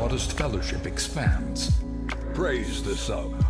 Artist Fellowship expands. Praise the saga.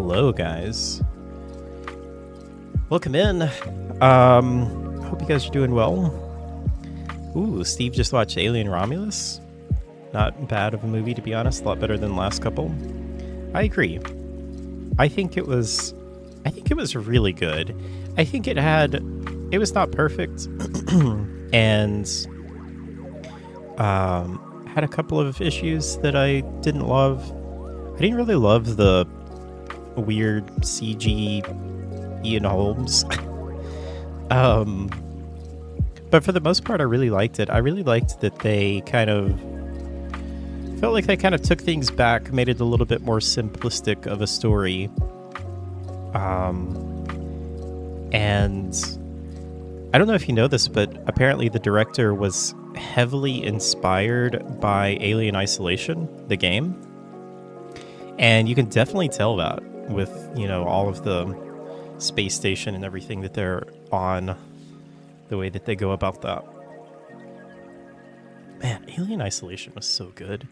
Hello, guys. Welcome in. Hope you guys are doing well. Ooh, Steve just watched Alien Romulus. Not bad of a movie, to be honest. A lot better than the last couple. I agree. I think it was really good. I think it was not perfect, and had a couple of issues that I didn't love. I didn't really love the weird CG Ian Holmes. But for the most part, I really liked it. I really liked that they felt like they kind of took things back, made it a little bit more simplistic of a story. And I don't know if you know this, but apparently the director was heavily inspired by Alien Isolation, the game. And you can definitely tell that with, all of the space station and everything that they're on, the way that they go about that. Man, Alien Isolation was so good.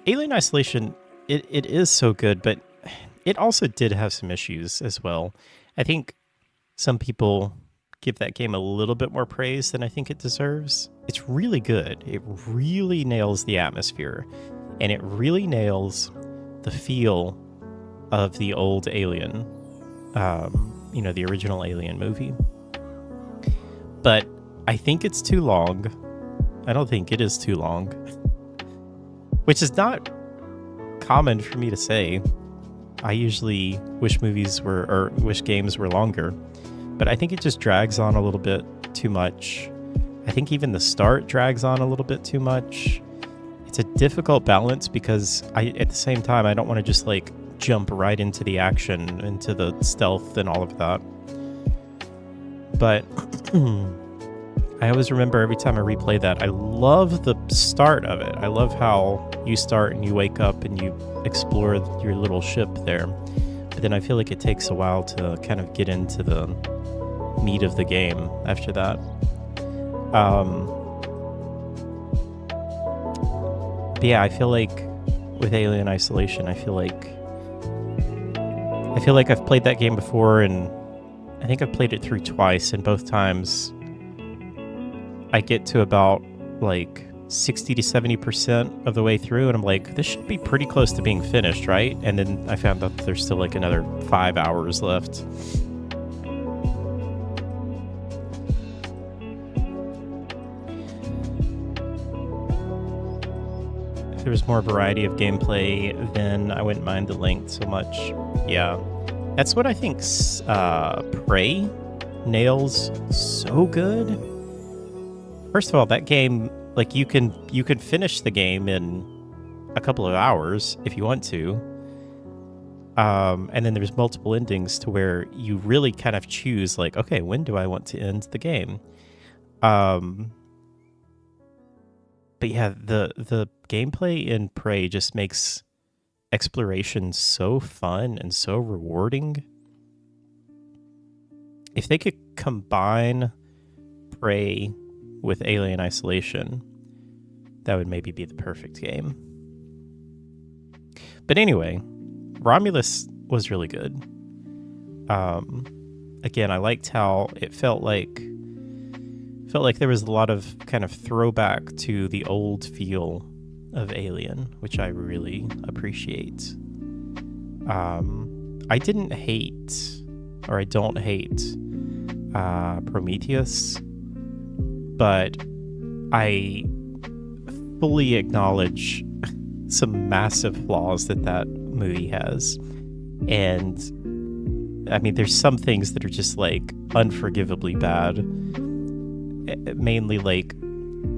Alien Isolation, it is so good, but it also did have some issues as well. I think some people give that game a little bit more praise than I think it deserves. It's really good. It really nails the atmosphere, and it really nails the feel of the old Alien, the original Alien movie. But I think it's too long. I don't think it is too long, which is not common for me to say. I usually wish games were longer, but I think it just drags on a little bit too much. I think even the start drags on a little bit too much. It's a difficult balance because at the same time, I don't want to just jump right into the action, into the stealth and all of that. But I always remember every time I replay that, I love the start of it. I love how you start and you wake up and you explore your little ship there. But then I feel like it takes a while to kind of get into the meat of the game after that. But yeah, I feel like with Alien Isolation, I feel like I've played that game before, and I think I've played it through twice, and both times I get to about 60 to 70% of the way through, and I'm like, this should be pretty close to being finished, right? And then I found out that there's still another 5 hours left. If there was more variety of gameplay, then I wouldn't mind the length so much. Yeah, that's what I think Prey nails so good. First of all, that game, you can finish the game in a couple of hours if you want to. And then there's multiple endings to where you really kind of choose, okay, when do I want to end the game? But yeah, the gameplay in Prey just makes exploration so fun and so rewarding. If they could combine Prey with Alien Isolation, that would maybe be the perfect game. But anyway, Romulus was really good. Again, I liked how it felt like there was a lot of kind of throwback to the old feel of Alien, which I really appreciate. I don't hate Prometheus, but I fully acknowledge some massive flaws that movie has. And I mean, there's some things that are just unforgivably bad. Mainly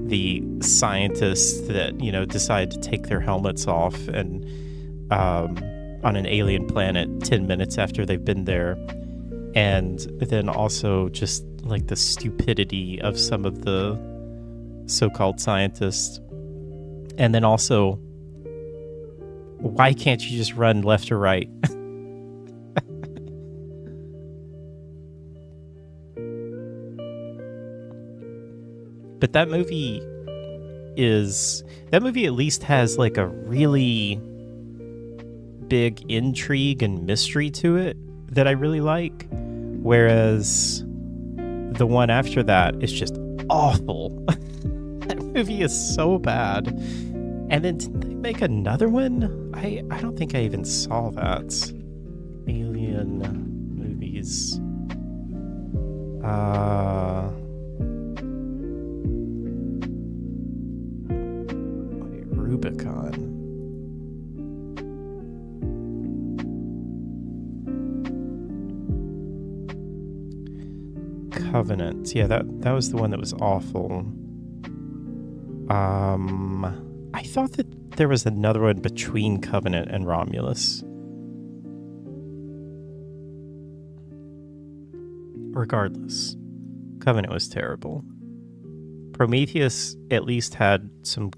the scientists that, decide to take their helmets off and on an alien planet 10 minutes after they've been there. And then also just the stupidity of some of the so-called scientists. And then also, why can't you just run left or right? But that movie at least has a really big intrigue and mystery to it that I really like. Whereas the one after that is just awful. That movie is so bad. And then didn't they make another one? I don't think I even saw that. Alien movies. Wait, Rubicon. Covenant. Yeah, that was the one that was awful. I thought that there was another one between Covenant and Romulus. Regardless, Covenant was terrible. Prometheus at least had some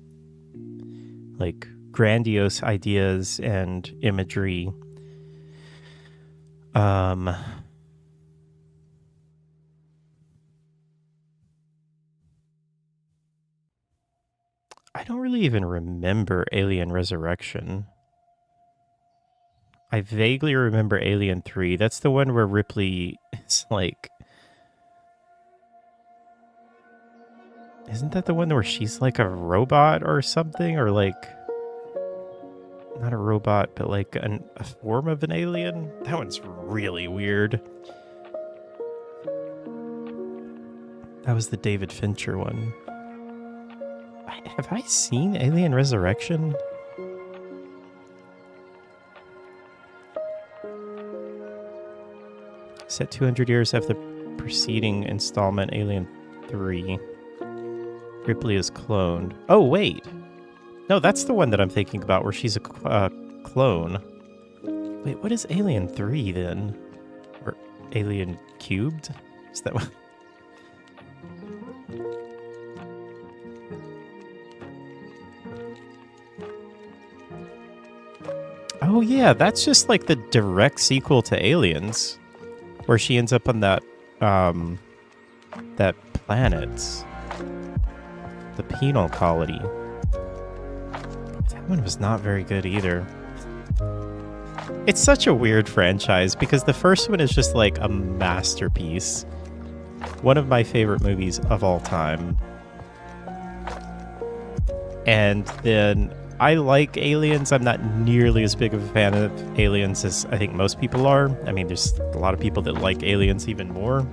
like grandiose ideas and imagery. I don't really even remember Alien Resurrection. I vaguely remember Alien 3. That's the one where Ripley is like... Isn't that the one where she's like a robot or something? Or like... Not a robot, but like a form of an alien? That one's really weird. That was the David Fincher one. Have I seen Alien Resurrection? Set 200 years after the preceding installment, Alien 3. Ripley is cloned. Oh, wait. No, that's the one that I'm thinking about where she's a clone. Wait, what is Alien 3 then? Or Alien Cubed? Is that what? Oh yeah, that's just like the direct sequel to Aliens, where she ends up on that that planet, the penal colony. That one was not very good either. It's such a weird franchise because the first one is just like a masterpiece, one of my favorite movies of all time, and then I like Aliens. I'm not nearly as big of a fan of Aliens as I think most people are. I mean, there's a lot of people that like Aliens even more.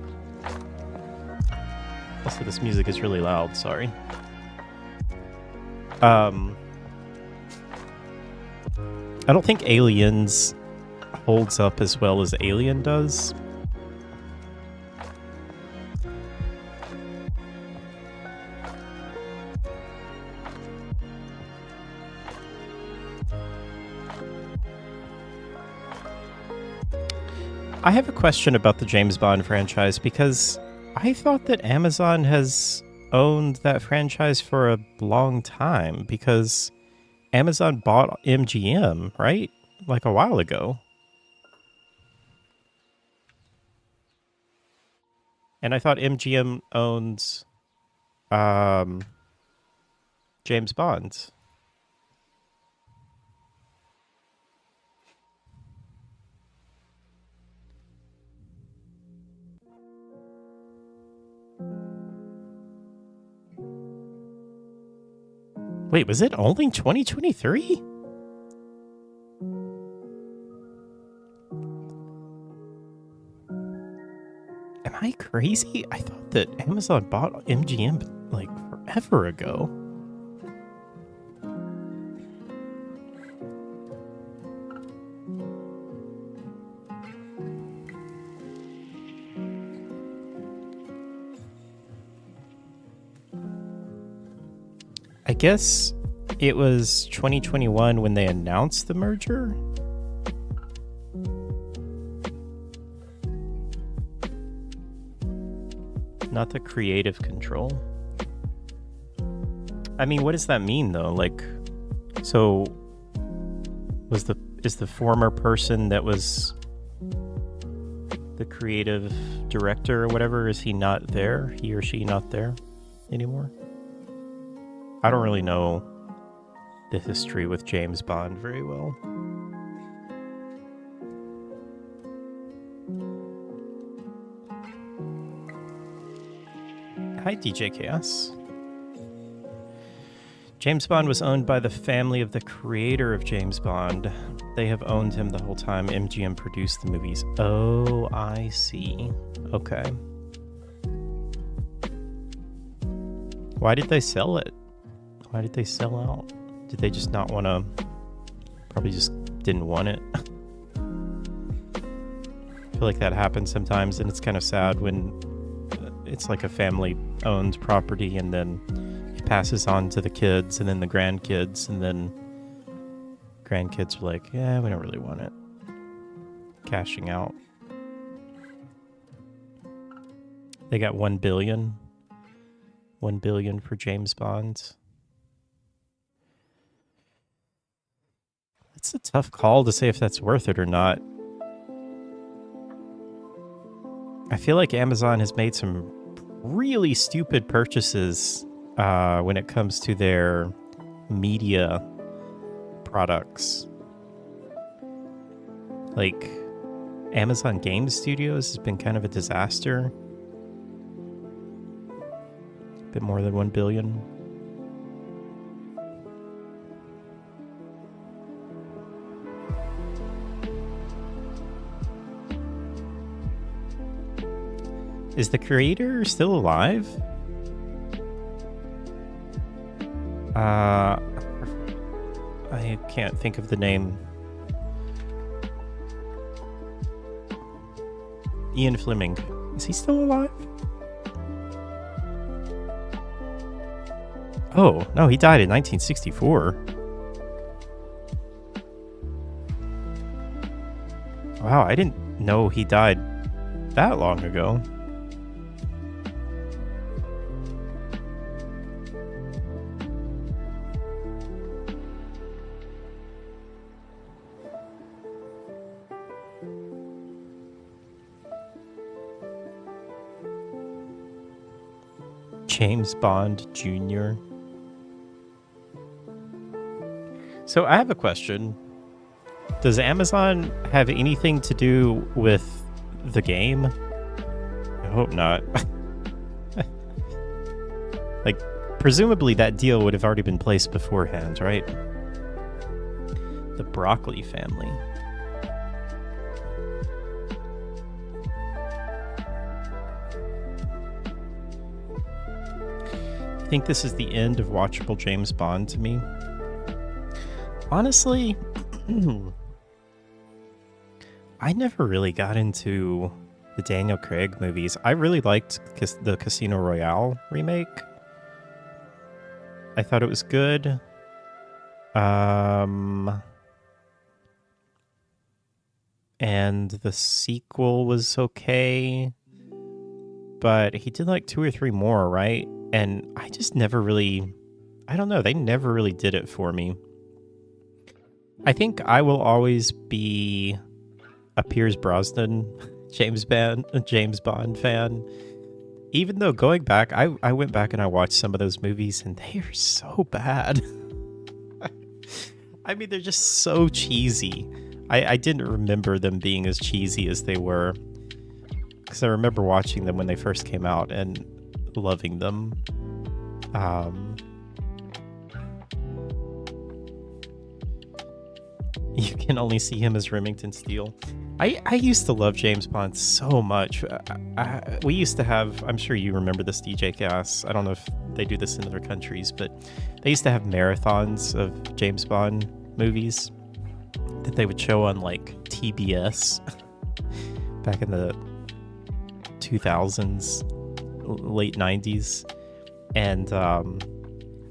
Also, this music is really loud. Sorry. I don't think Aliens holds up as well as Alien does. I have a question about the James Bond franchise because I thought that Amazon has owned that franchise for a long time because Amazon bought MGM, right? Like a while ago. And I thought MGM owns James Bond. Wait, was it only 2023? Am I crazy? I thought that Amazon bought MGM like forever ago. I guess it was 2021 when they announced the merger. Not the creative control. I mean, what does that mean though? Like, so is the former person that was the creative director or whatever, is he not there? He or she not there anymore? I don't really know the history with James Bond very well. Hi, DJ Chaos. James Bond was owned by the family of the creator of James Bond. They have owned him the whole time MGM produced the movies. Oh, I see. Okay. Why did they sell it? Why did they sell out? Did they just not want to? Probably just didn't want it. I feel like that happens sometimes, and it's kind of sad when it's like a family-owned property, and then it passes on to the kids, and then the grandkids, and then grandkids are like, yeah, we don't really want it. Cashing out. They got $1 billion. $1 billion for James Bond. It's a tough call to say if that's worth it or not. I feel like Amazon has made some really stupid purchases when it comes to their media products. Like, Amazon Game Studios has been kind of a disaster. A bit more than $1 billion. Is the creator still alive? I can't think of the name. Ian Fleming. Is he still alive? Oh, no, he died in 1964. Wow, I didn't know he died that long ago. James Bond Jr. So I have a question. Does Amazon have anything to do with the game? I hope not. Like, presumably that deal would have already been placed beforehand, right? The Broccoli family. I think this is the end of watchable James Bond to me. Honestly, I never really got into the Daniel Craig movies. I really liked the Casino Royale remake. I thought it was good. And the sequel was okay. But he did like 2 or 3 more, right? And I just never really, I don't know, they never really did it for me. I think I will always be a Pierce Brosnan James Bond fan. Even though going back, I went back and I watched some of those movies and they are so bad. I mean, they're just so cheesy. I didn't remember them being as cheesy as they were. Because I remember watching them when they first came out and loving them. You can only see him as Remington Steele. I used to love James Bond so much. We used to have, I'm sure you remember this, DJ Gas. I don't know if they do this in other countries, but they used to have marathons of James Bond movies that they would show on like TBS back in the 2000s, late 90s. And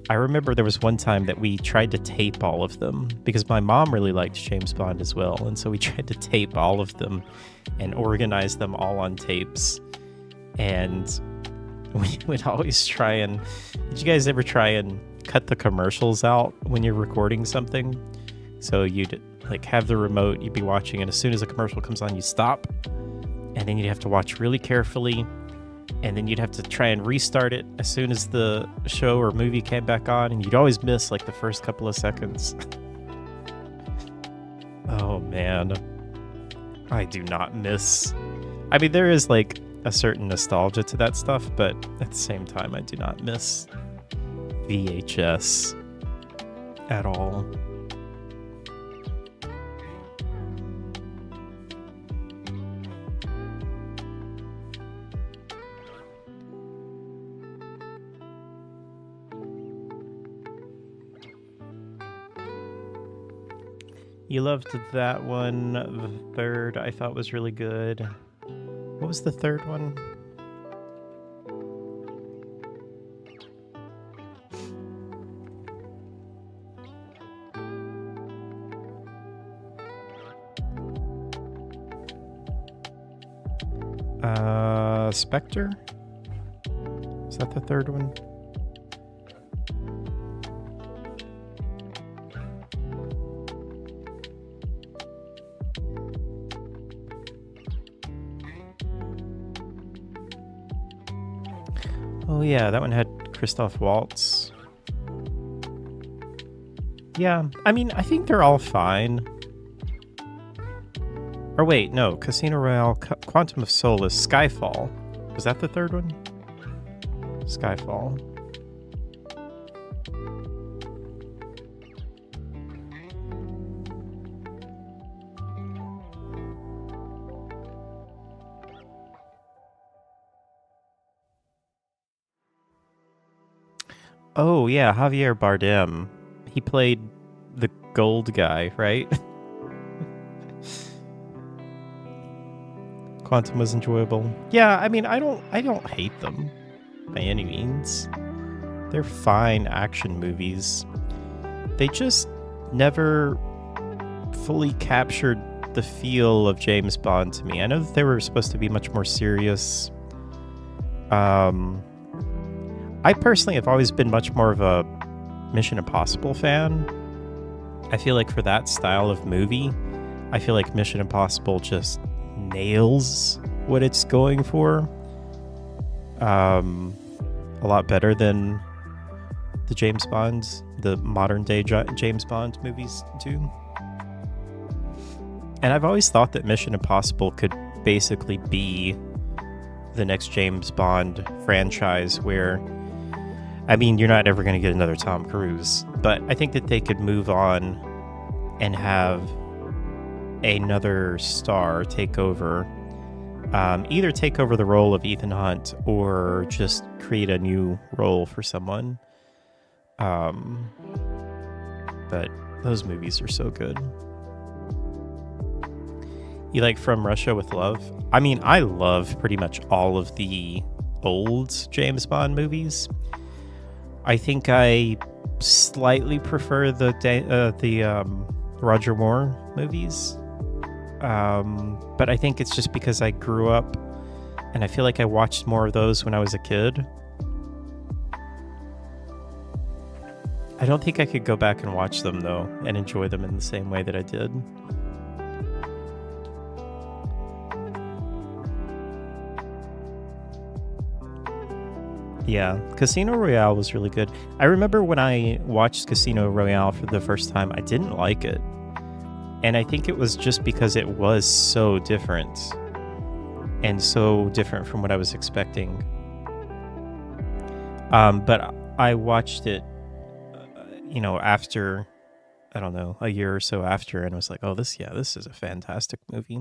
I remember there was one time that we tried to tape all of them because my mom really liked James Bond as well. And so we tried to tape all of them and organize them all on tapes. And we would always try and... Did you guys ever try and cut the commercials out when you're recording something? So you'd like have the remote, you'd be watching, and as soon as a commercial comes on, you stop. And then you'd have to watch really carefully. And then you'd have to try and restart it as soon as the show or movie came back on, and you'd always miss like the first couple of seconds. Oh man, I do not miss. I mean, there is like a certain nostalgia to that stuff, but at the same time, I do not miss VHS at all. You loved that one. The third I thought was really good. What was the third one? Spectre? Is that the third one? Oh yeah, that one had Christoph Waltz. Yeah, I mean, I think they're all fine. Or wait, no, Casino Royale, Quantum of Solace, Skyfall. Was that the third one? Skyfall. Oh yeah, Javier Bardem. He played the gold guy, right? Quantum was enjoyable. Yeah, I mean, I don't hate them by any means. They're fine action movies. They just never fully captured the feel of James Bond to me. I know that they were supposed to be much more serious. I personally have always been much more of a Mission Impossible fan. I feel like for that style of movie, I feel like Mission Impossible just nails what it's going for a lot better than the modern day James Bond movies do. And I've always thought that Mission Impossible could basically be the next James Bond franchise where, I mean, you're not ever going to get another Tom Cruise, but I think that they could move on and have another star take over, either take over the role of Ethan Hunt or just create a new role for someone. But those movies are so good. You like From Russia with Love? I mean, I love pretty much all of the old James Bond movies. I think I slightly prefer the Roger Moore movies. But I think it's just because I grew up and I feel like I watched more of those when I was a kid. I don't think I could go back and watch them though and enjoy them in the same way that I did. Yeah, Casino Royale was really good. I remember when I watched Casino Royale for the first time, I didn't like it. And I think it was just because it was so different. And so different from what I was expecting. But I watched it, after, I don't know, a year or so after, and was like, oh, this is a fantastic movie.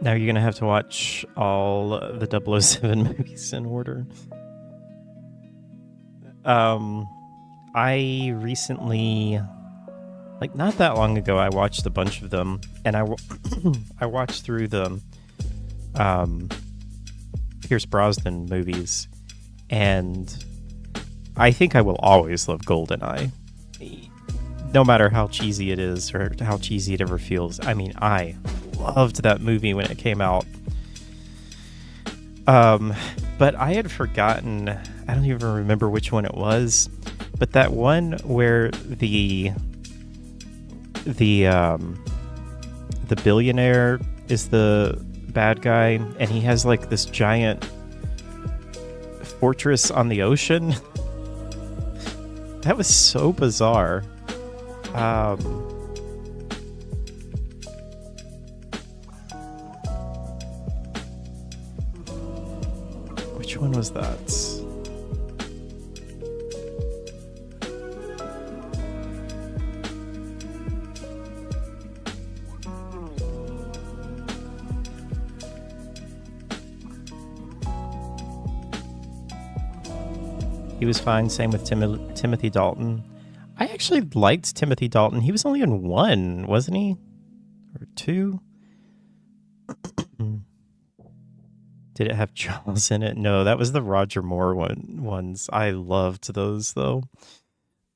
Now you're going to have to watch all the 007 movies in order. I recently, not that long ago, I watched a bunch of them, and I watched through the Pierce Brosnan movies, and I think I will always love GoldenEye. No matter how cheesy it is or how cheesy it ever feels. I mean, I loved that movie when it came out. But I had forgotten I don't even remember which one it was, but that one where the billionaire is the bad guy, and he has like this giant fortress on the ocean. That was so bizarre. Which one was that? He was fine. Same with Timothy Dalton. I actually liked Timothy Dalton. He was only in one, wasn't he? Or two? Did it have Jaws in it? No, that was the Roger Moore ones. I loved those, though.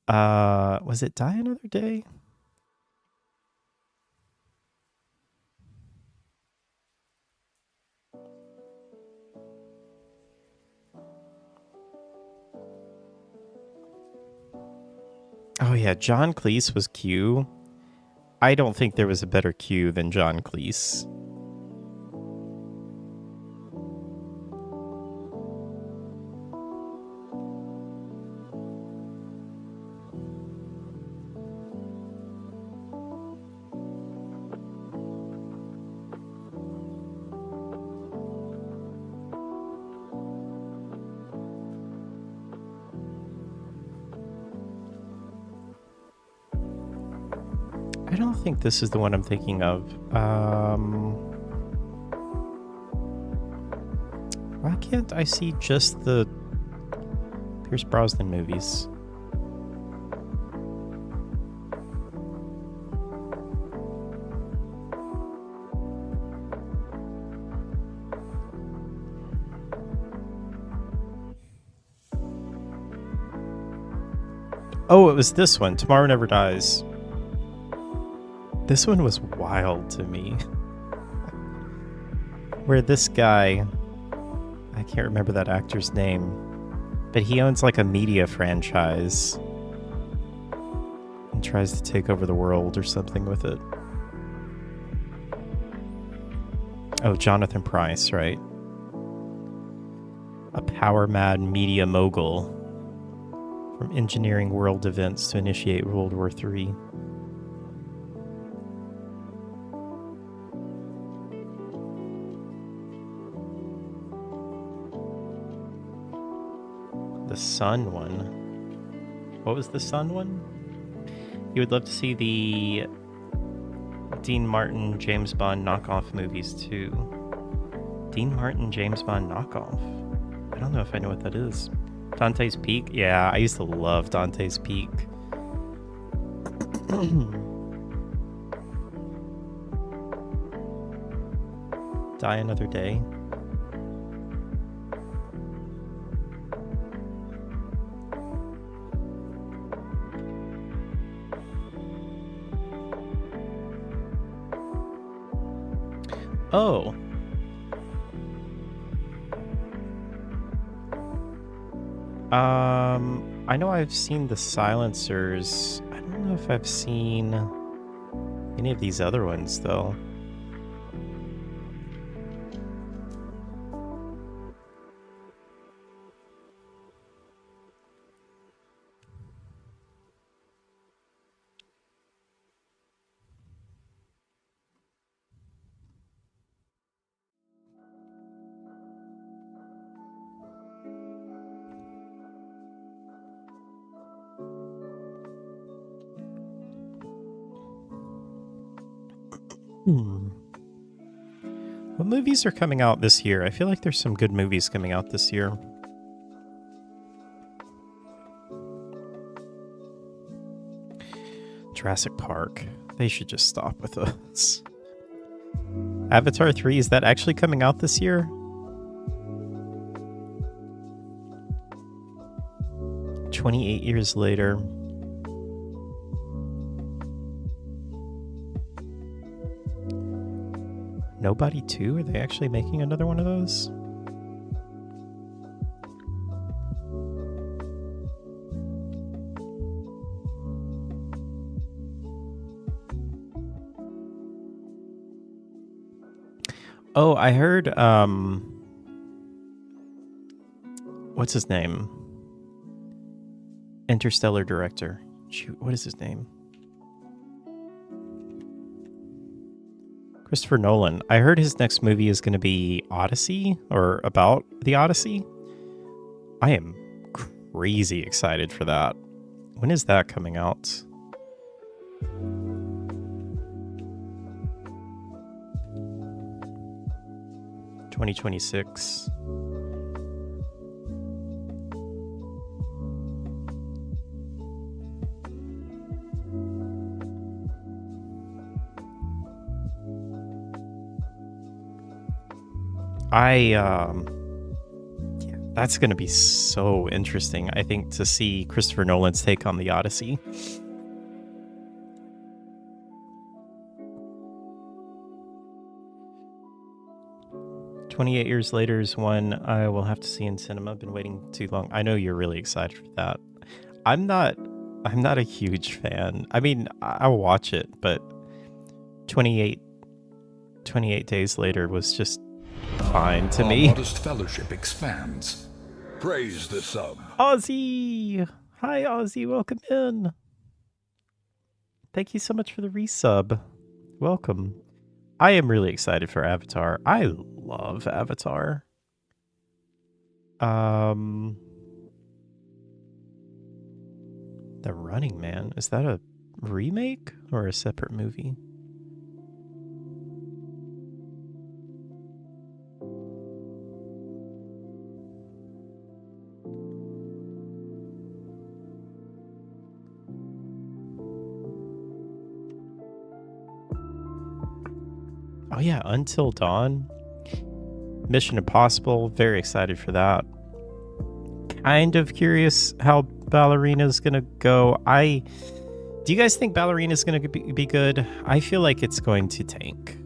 Was it Die Another Day? Oh, yeah, John Cleese was Q. I don't think there was a better Q than John Cleese. I don't think this is the one I'm thinking of. Why can't I see just the Pierce Brosnan movies? Oh, it was this one, Tomorrow Never Dies. This one was wild to me. Where this guy, I can't remember that actor's name, but he owns like a media franchise and tries to take over the world or something with it. Oh, Jonathan Pryce, right? A power-mad media mogul from engineering world events to initiate World War III. The Sun one. What was the Sun one? You would love to see the Dean Martin James Bond knockoff movies too. Dean Martin James Bond knockoff. I don't know if I know what that is. Dante's Peak? Yeah, I used to love Dante's Peak. Die Another Day. Oh. I know I've seen The Silencers. I don't know if I've seen any of these other ones, though. What movies are coming out this year? I feel like there's some good movies coming out this year. Jurassic Park. They should just stop with us. Avatar 3, is that actually coming out this year? "28 years later." Nobody 2? Are they actually making another one of those? Oh, I heard what's his name? Interstellar director. Shoot, what is his name? Christopher Nolan. I heard his next movie is going to be Odyssey, or about the Odyssey. I am crazy excited for that. When is that coming out? (2026). Yeah, that's going to be so interesting, I think, to see Christopher Nolan's take on the Odyssey. "28 Years Later" is one I will have to see in cinema. I've been waiting too long. I know you're really excited for that. I'm not a huge fan. I mean, I'll watch it, but 28 Days Later was just fine to me. Our modest fellowship expands. Praise the sub. Ozzy! Hi, Ozzy. Welcome in. Thank you so much for the resub. Welcome. I am really excited for Avatar. I love Avatar. The Running Man. Is that a remake or a separate movie? Oh yeah, Until Dawn. Mission Impossible. Very excited for that. Kind of curious how Ballerina's gonna go. Do you guys think Ballerina's gonna be good? I feel like it's going to tank.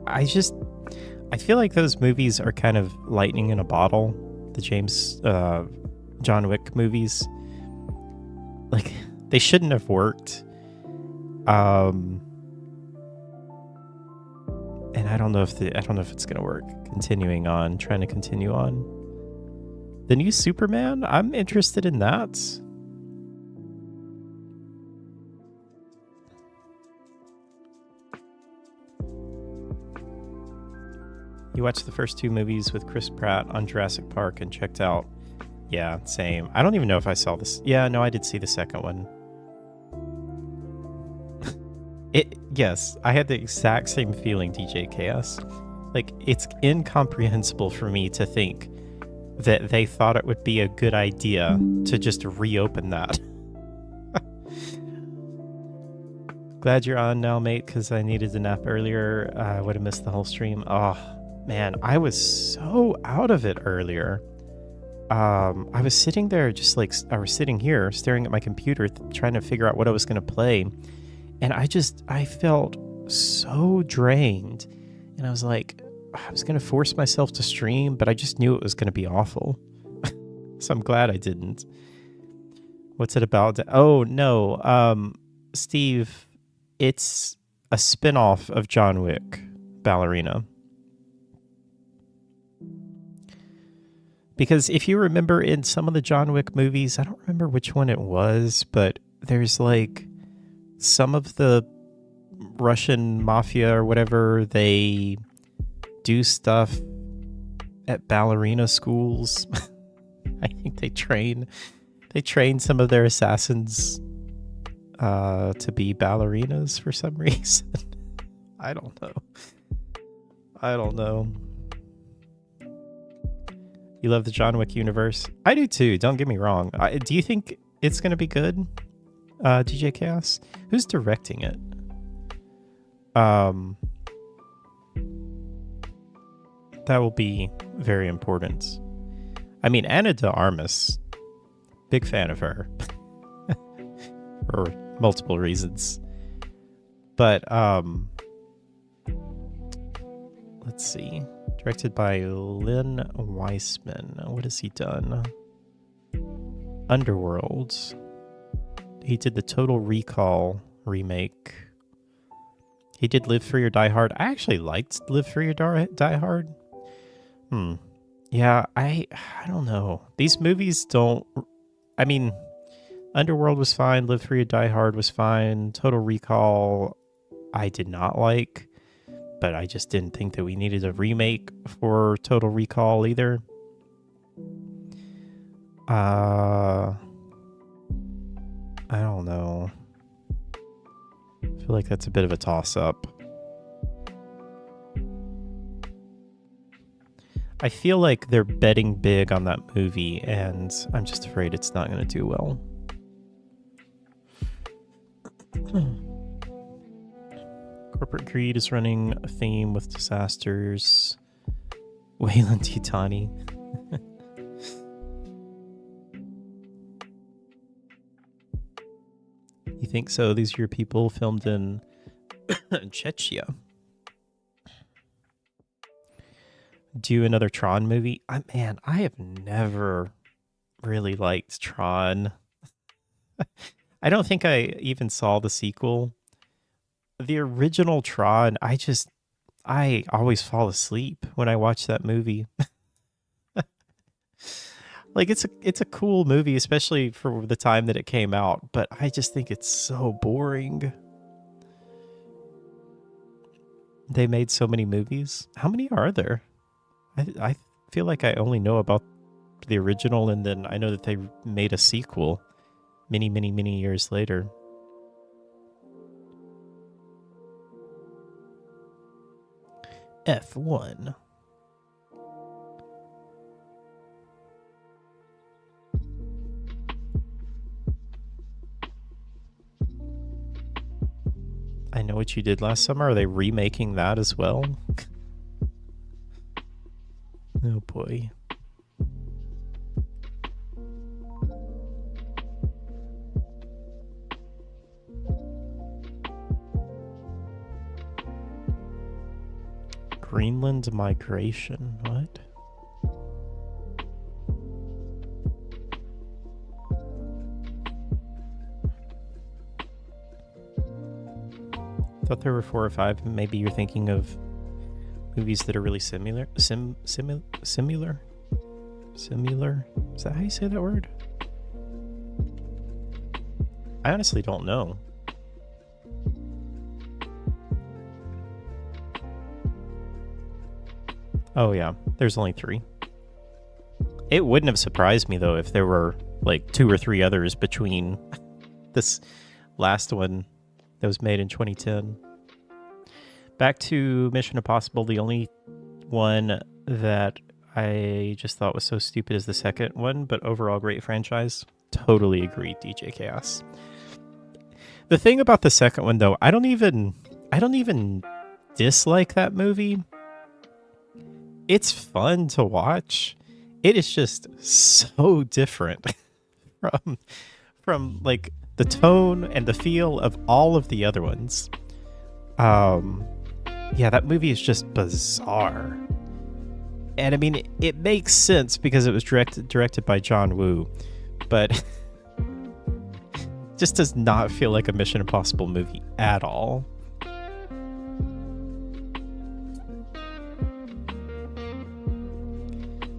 I feel like those movies are kind of lightning in a bottle. The John Wick movies. Like, they shouldn't have worked. And I don't know if it's gonna work. Trying to continue on. The new Superman, I'm interested in that. You watched the first two movies with Chris Pratt on Jurassic Park and checked out. Yeah, same. I don't even know if I saw this. Yeah, no, I did see the second one. Yes, I had the exact same feeling, DJ Chaos. Like, it's incomprehensible for me to think that they thought it would be a good idea to just reopen that. Glad you're on now, mate, because I needed a nap earlier. I would have missed the whole stream. Oh, man, I was so out of it earlier. I was sitting there just like, I was sitting here staring at my computer trying to figure out what I was going to play. And I felt so drained. And I was like, I was going to force myself to stream, but I just knew it was going to be awful. So I'm glad I didn't. What's it about? Oh, no. Steve, it's a spin-off of John Wick, Ballerina. Because if you remember in some of the John Wick movies, I don't remember which one it was, but there's like some of the Russian mafia or whatever, they do stuff at ballerina schools. I think they train some of their assassins to be ballerinas for some reason. I don't know. You love the John Wick universe? I do too, don't get me wrong. Do you think it's going to be good, DJ Chaos? Who's directing it? That will be very important. I mean, Ana de Armas, big fan of her. For multiple reasons. But, let's see. Directed by Lynn Weissman. What has he done? Underworld. He did the Total Recall remake. He did Live Free or Die Hard. I actually liked Live Free or Die Hard. Yeah, I don't know. These movies don't... I mean, Underworld was fine. Live Free or Die Hard was fine. Total Recall, I did not like. But I just didn't think that we needed a remake for Total Recall either. I don't know. I feel like that's a bit of a toss-up. I feel like they're betting big on that movie, and I'm just afraid it's not going to do well. Corporate greed is running a theme with disasters. Wayland Yutani. You think so? These are your people filmed in Chechnya. Do another Tron movie? Man, I have never really liked Tron. I don't think I even saw the sequel. The original Tron, I always fall asleep when I watch that movie. Like it's a cool movie, especially for the time that it came out, but I just think it's so boring. They made so many movies. How many are there? I feel like I only know about the original, and then I know that they made a sequel many, many, many years later. F1. I Know What You Did Last Summer. Are they remaking that as well? Oh boy. Greenland migration. What? Thought there were 4 or 5. Maybe you're thinking of movies that are really similar. Similar? Is that how you say that word? I honestly don't know. Oh yeah, there's only 3. It wouldn't have surprised me though if there were like 2 or 3 others between this last one that was made in 2010. Back to Mission Impossible, the only one that I just thought was so stupid is the second one, but overall great franchise. Totally agree, DJ Chaos. The thing about the second one though, I don't even dislike that movie. It's fun to watch. It is just so different from like the tone and the feel of all of the other ones. Yeah, that movie is just bizarre. And I mean, it makes sense because it was directed by John Woo, but just does not feel like a Mission Impossible movie at all.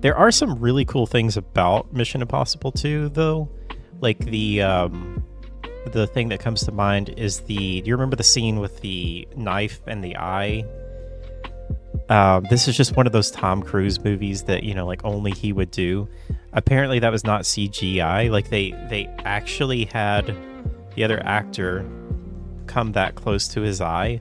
There are some really cool things about Mission Impossible 2, though. Like the thing that comes to mind is do you remember the scene with the knife and the eye? This is just one of those Tom Cruise movies that, you know, like only he would do. Apparently that was not CGI. Like they actually had the other actor come that close to his eye.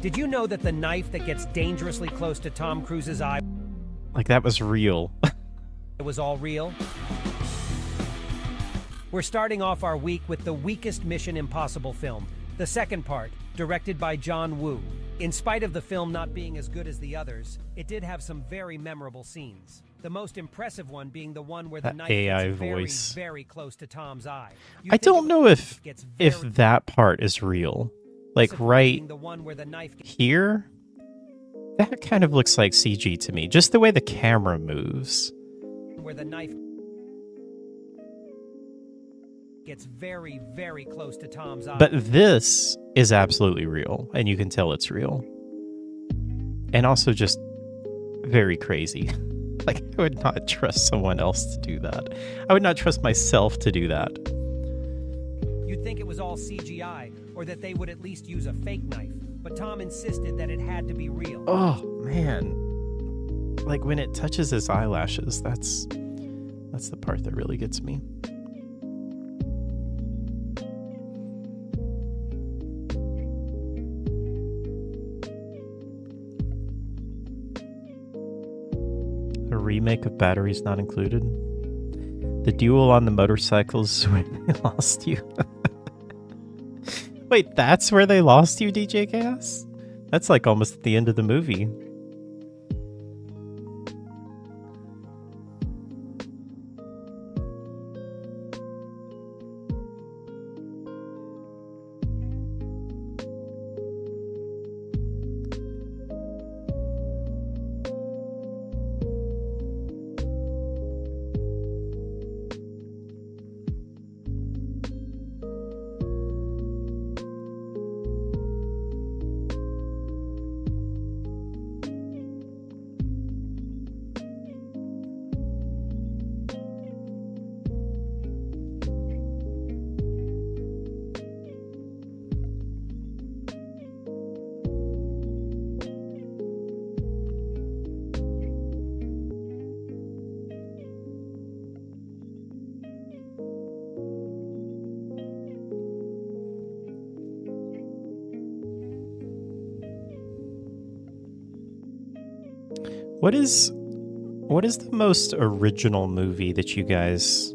Did you know that the knife that gets dangerously close to Tom Cruise's eye... Like, that was real. It was all real? We're starting off our week with the weakest Mission Impossible film, the second part, directed by John Woo. In spite of the film not being as good as the others, it did have some very memorable scenes. The most impressive one being the one where the knife gets very, very close to Tom's eye. I don't know if that part is real. Like right here, That kind of looks like CG to me. Just the way the camera moves. Where the knife gets very, very close to Tom's eye. But this is absolutely real, and you can tell it's real. And also just very crazy. Like, I would not trust someone else to do that. I would not trust myself to do that. You'd think it was all CGI, or that they would at least use a fake knife. But Tom insisted that it had to be real. Oh, man. Like, when it touches his eyelashes, that's the part that really gets me. A remake of Batteries Not Included. The duel on the motorcycles when they lost you. Wait, that's where they lost you, DJ Chaos? That's like almost at the end of the movie. What is the most original movie that you guys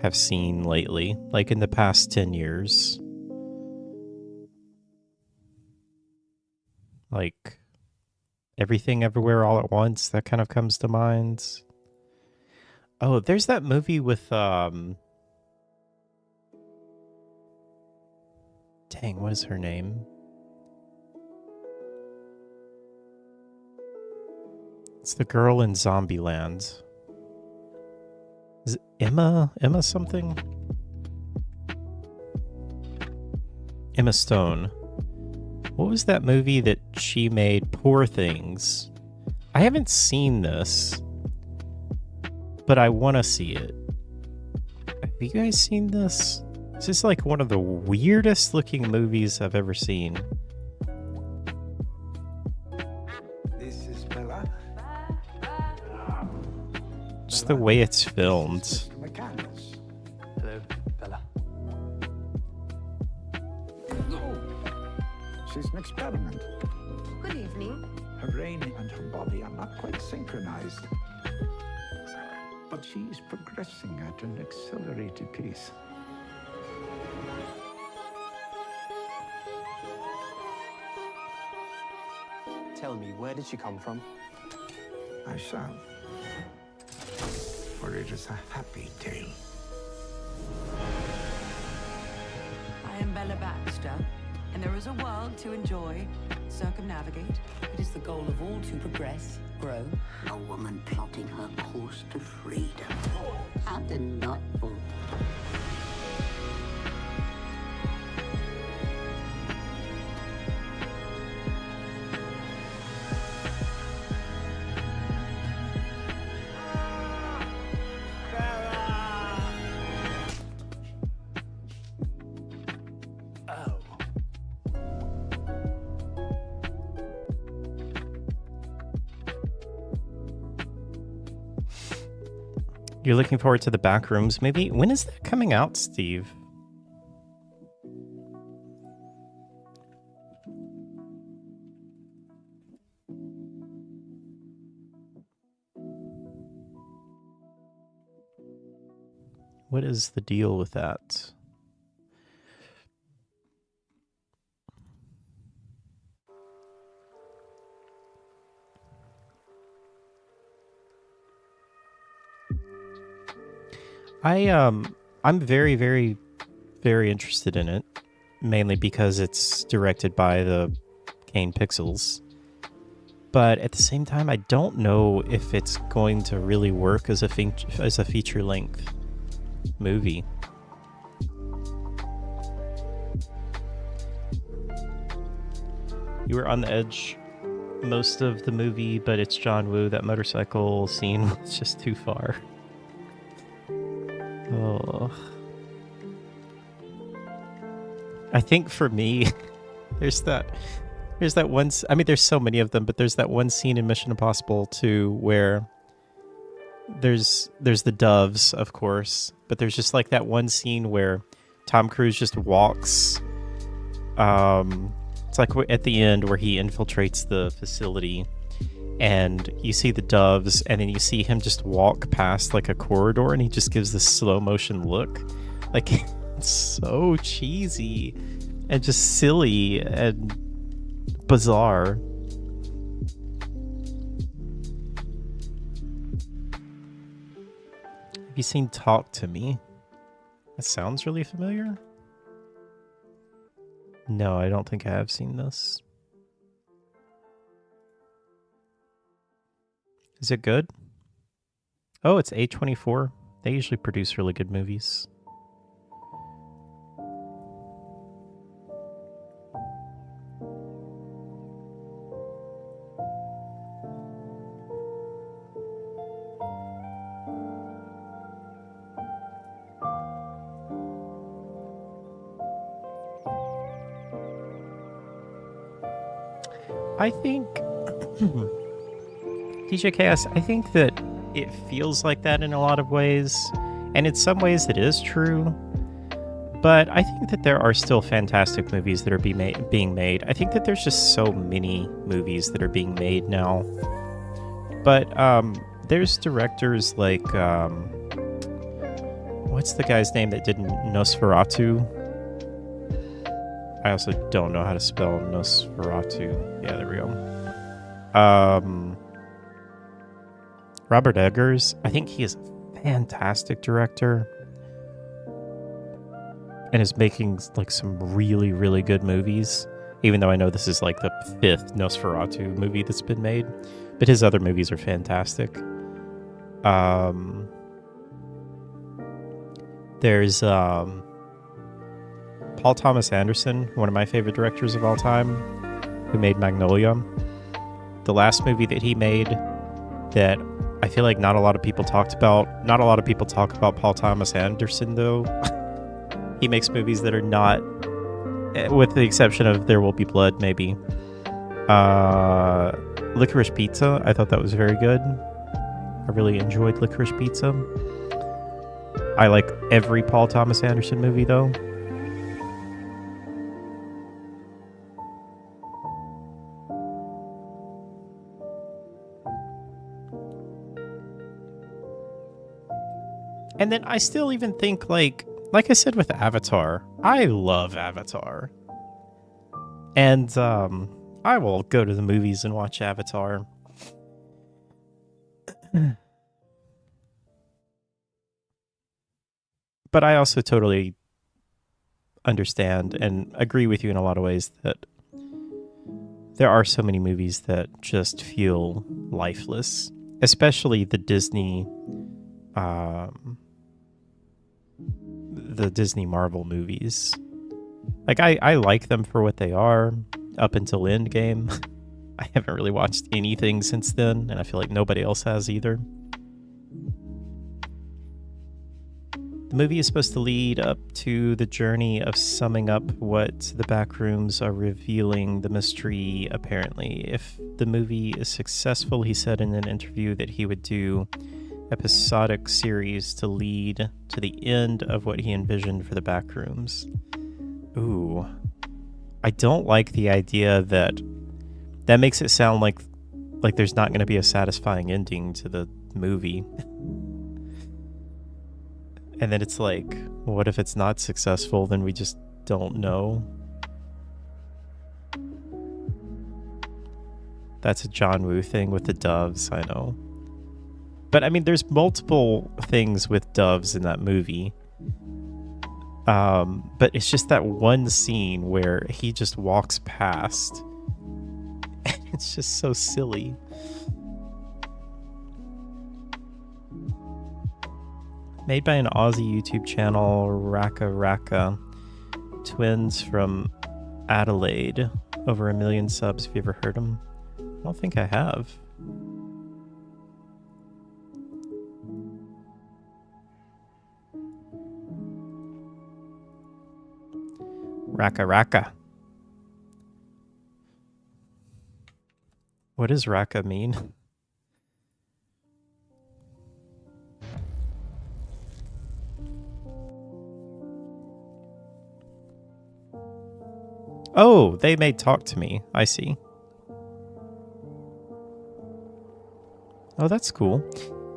have seen lately? Like in the past 10 years? Like Everything Everywhere All at Once, that kind of comes to mind. Oh, there's that movie with dang, what is her name? It's the girl in Zombieland. Is it Emma? Emma something? Emma Stone. What was that movie that she made? Poor Things. I haven't seen this, but I want to see it. Have you guys seen this? This is like one of the weirdest looking movies I've ever seen. Just the way it's filmed. Hello, Bella. She's an experiment. Good evening. Her brain and her body are not quite synchronized. But she's progressing at an accelerated pace. Tell me, where did she come from? I shall. For it is a happy tale. I am Bella Baxter, and there is a world to enjoy, circumnavigate. It is the goal of all to progress, grow. A woman plotting her course to freedom. How delightful. You're looking forward to the back rooms, maybe? When is that coming out, Steve? What is the deal with that? I'm very, very, very interested in it, mainly because it's directed by the Kane Pixels. but at the same time, I don't know if it's going to really work as a feature-length movie. You were on the edge most of the movie, but it's John Woo. That motorcycle scene was just too far. Oh. I think for me, there's that one. I mean, there's so many of them, but there's that one scene in Mission Impossible 2 where there's the doves, of course, but there's just like that one scene where Tom Cruise just walks. It's like at the end where he infiltrates the facility, and you see the doves, and then you see him just walk past like a corridor, and he just gives this slow motion look, like. It's so cheesy and just silly and bizarre. Have you seen Talk to Me? That sounds really familiar. No, I don't think I have seen this. Is it good? Oh, it's A24. They usually produce really good movies. I think, DJ Chaos, I think that it feels like that in a lot of ways, and in some ways it is true, but I think that there are still fantastic movies that are being made. I think that there's just so many movies that are being made now, but there's directors like, what's the guy's name that did Nosferatu? I also don't know how to spell Nosferatu. Yeah, there we go. Robert Eggers. I think he is a fantastic director and is making like some really, really good movies. Even though I know this is like the 5th Nosferatu movie that's been made, but his other movies are fantastic. There's Paul Thomas Anderson, one of my favorite directors of all time, who made Magnolia. The last movie that he made that I feel like not a lot of people talked about. Not a lot of people talk about Paul Thomas Anderson, though. He makes movies that are not, with the exception of There Will Be Blood, maybe. Licorice Pizza, I thought that was very good. I really enjoyed Licorice Pizza. I like every Paul Thomas Anderson movie, though. And then I still even think, like I said with Avatar, I love Avatar. And I will go to the movies and watch Avatar. But I also totally understand and agree with you in a lot of ways that there are so many movies that just feel lifeless, especially the Disney Marvel movies. Like I like them for what they are up until Endgame. I haven't really watched anything since then, and I feel like nobody else has either. The movie is supposed to lead up to the journey of summing up what the backrooms are revealing the mystery, apparently. If the movie is successful, he said in an interview that he would do episodic series to lead to the end of what he envisioned for the backrooms. Ooh. I don't like the idea that makes it sound like there's not going to be a satisfying ending to the movie. And then it's like, what if it's not successful? Then we just don't know. That's a John Woo thing with the doves, I know. But I mean, there's multiple things with doves in that movie. But it's just that one scene where he just walks past. And It's just so silly. Made by an Aussie YouTube channel, Raka Raka. Twins from Adelaide. Over 1 million subs. Have you ever heard them? I don't think I have. Raka Raka. What does Raka mean? Oh, they may talk to me. I see. Oh, that's cool.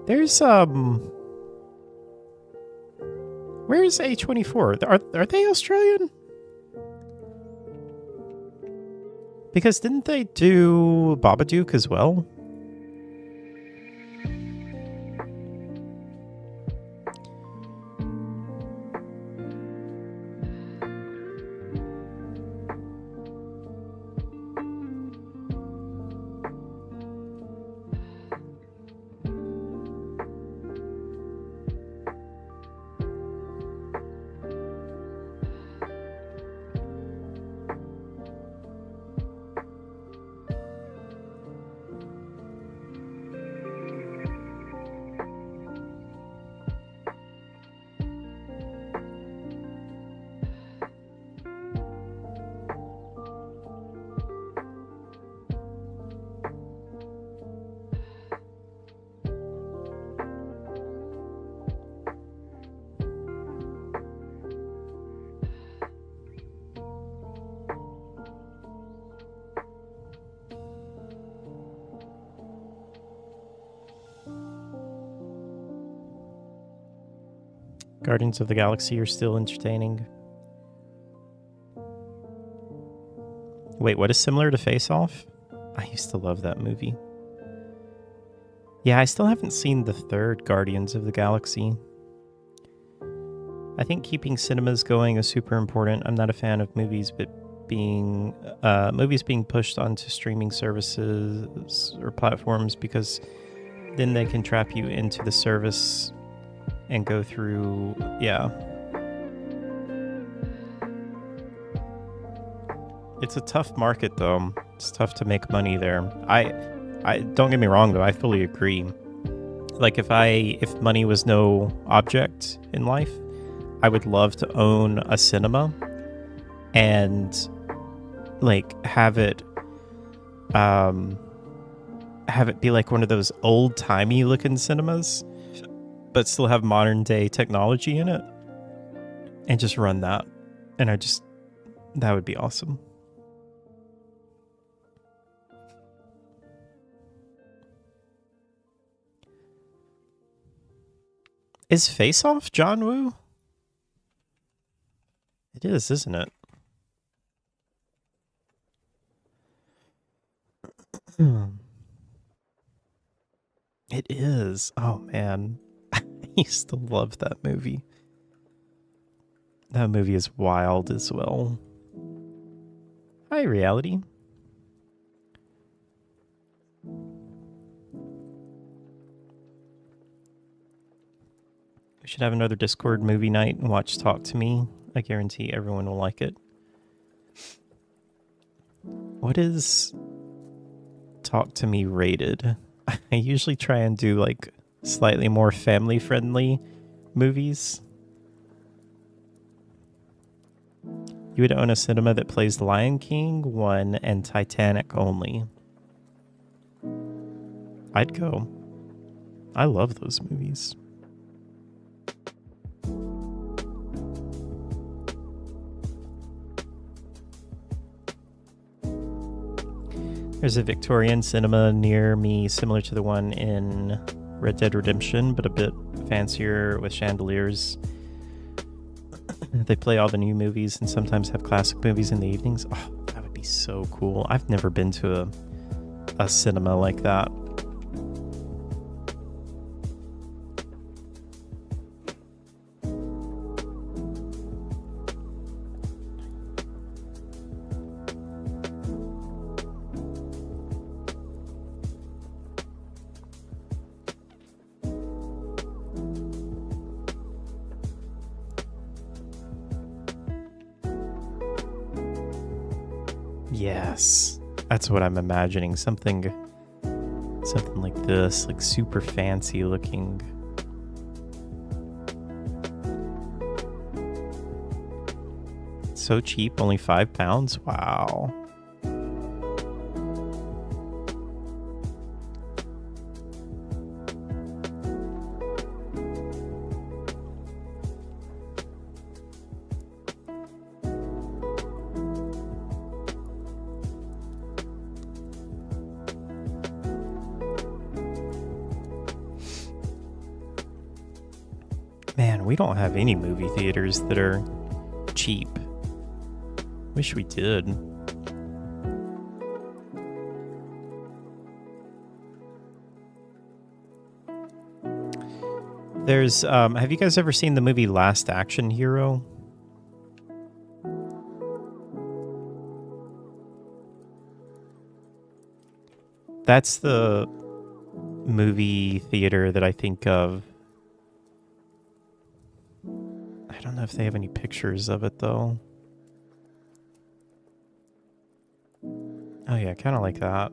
There's where is A24? Are they Australian? Because didn't they do Babadook as well? Guardians of the Galaxy are still entertaining. Wait, what is similar to Face Off? I used to love that movie. Yeah, I still haven't seen the third Guardians of the Galaxy. I think keeping cinemas going is super important. I'm not a fan of movies being pushed onto streaming services or platforms, because then they can trap you into the service and go through, yeah. It's a tough market, though. It's tough to make money there. I don't get me wrong, though. I fully agree. Like, if money was no object in life, I would love to own a cinema and like have it be like one of those old-timey looking cinemas, but still have modern day technology in it, and just run that. And that would be awesome. Is Face Off John Woo? It is, isn't it? It is. Oh man. I used to love that movie. That movie is wild as well. Hi, Reality. We should have another Discord movie night and watch Talk to Me. I guarantee everyone will like it. What is Talk to Me rated? I usually try and do like slightly more family friendly movies. You would own a cinema that plays The Lion King 1 and Titanic only. I'd go. I love those movies. There's a Victorian cinema near me, similar to the one in Red Dead Redemption, but a bit fancier with chandeliers. They play all the new movies and sometimes have classic movies in the evenings. Oh, that would be so cool. I've never been to a cinema like that. Yes. That's what I'm imagining. Something like this, like super fancy looking. So cheap, only £5. Wow. Man, we don't have any movie theaters that are cheap. Wish we did. There's, have you guys ever seen the movie Last Action Hero? That's the movie theater that I think of. I don't know if they have any pictures of it, though. Oh, yeah, kind of like that.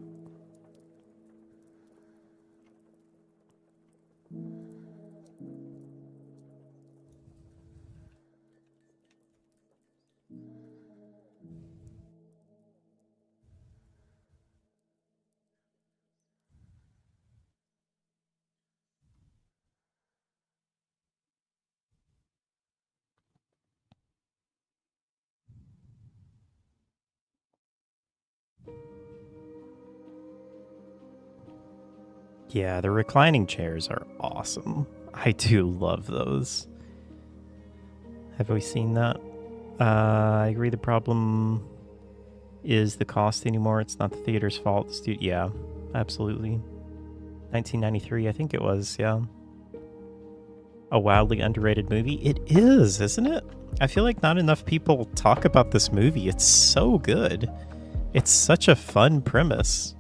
Yeah, the reclining chairs are awesome. I do love those. Have we seen that? I agree the problem is the cost anymore. It's not the theater's fault. Yeah, absolutely. 1993, I think it was, yeah. A wildly underrated movie? It is, isn't it? I feel like not enough people talk about this movie. It's so good. It's such a fun premise.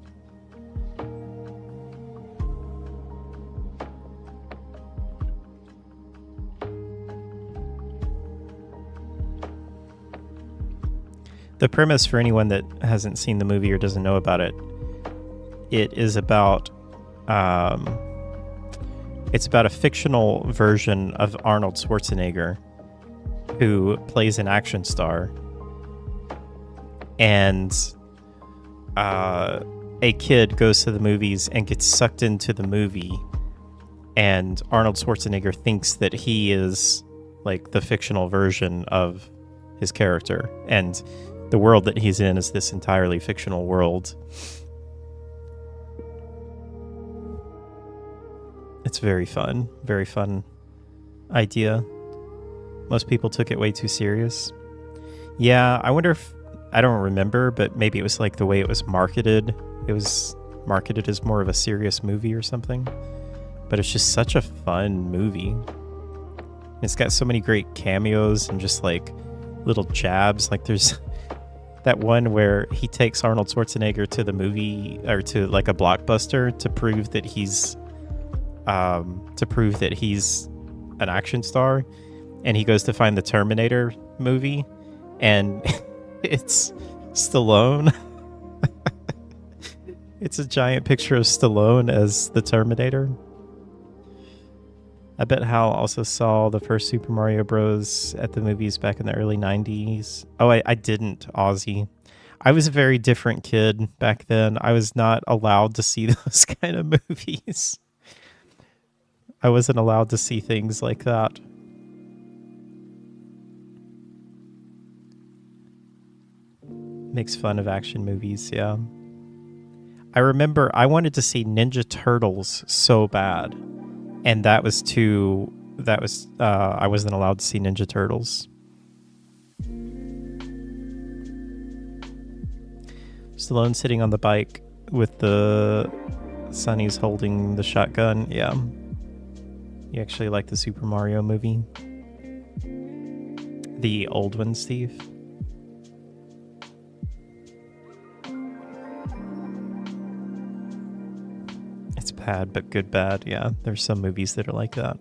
The premise, for anyone that hasn't seen the movie or doesn't know about it, it is about it's about a fictional version of Arnold Schwarzenegger who plays an action star, and a kid goes to the movies and gets sucked into the movie, and Arnold Schwarzenegger thinks that he is like the fictional version of his character, and the world that he's in is this entirely fictional world. It's very fun idea. Most people took it way too serious. Yeah, I wonder if, I don't remember, but maybe it was like the way it was marketed. It was marketed as more of a serious movie or something. But it's just such a fun movie. It's got so many great cameos and just like little jabs. Like there's that one where he takes Arnold Schwarzenegger to the movie, or to like a Blockbuster, to prove that he's an action star, and he goes to find the Terminator movie, and it's Stallone. It's a giant picture of Stallone as the Terminator. I bet Hal also saw the first Super Mario Bros. At the movies back in the early 90s. Oh, I didn't, Ozzy. I was a very different kid back then. I was not allowed to see those kind of movies. I wasn't allowed to see things like that. Makes fun of action movies, yeah. I remember I wanted to see Ninja Turtles so bad. And I wasn't allowed to see Ninja Turtles. Stallone sitting on the bike with the Sonny's holding the shotgun. Yeah. You actually like the Super Mario movie? The old one, Steve? It's bad, but good bad. Yeah, there's some movies that are like that.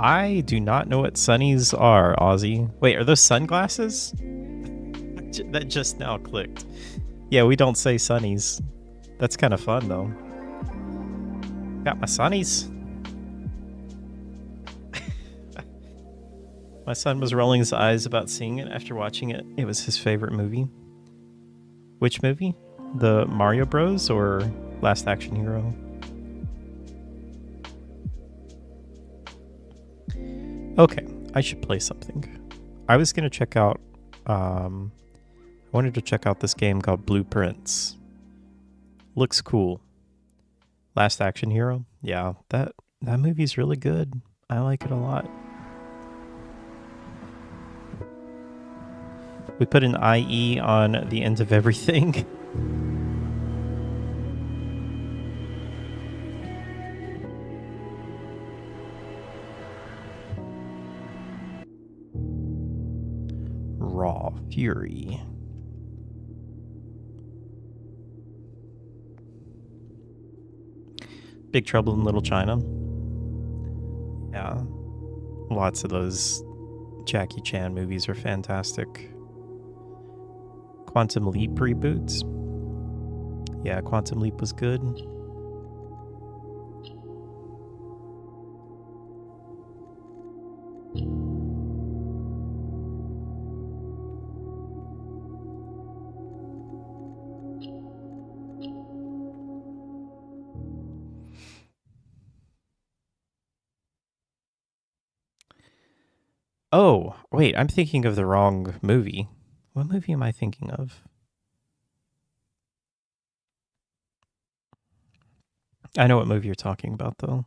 I do not know what sunnies are, Ozzy. Wait, are those sunglasses? That just now clicked. Yeah, we don't say sunnies. That's kind of fun, though. Got my sunnies. My son was rolling his eyes about seeing it after watching it. It was his favorite movie. Which movie? The Mario Bros. Or Last Action Hero? Okay, I should play something. I was going to check out... I wanted to check out this game called Blueprints. Looks cool. Last Action Hero? Yeah, that movie's really good. I like it a lot. We put an IE on the end of everything. Raw Fury. Big Trouble in Little China. Yeah. Lots of those Jackie Chan movies are fantastic. Quantum Leap reboots. Yeah, Quantum Leap was good. Oh, wait, I'm thinking of the wrong movie. What movie am I thinking of? I know what movie you're talking about, though.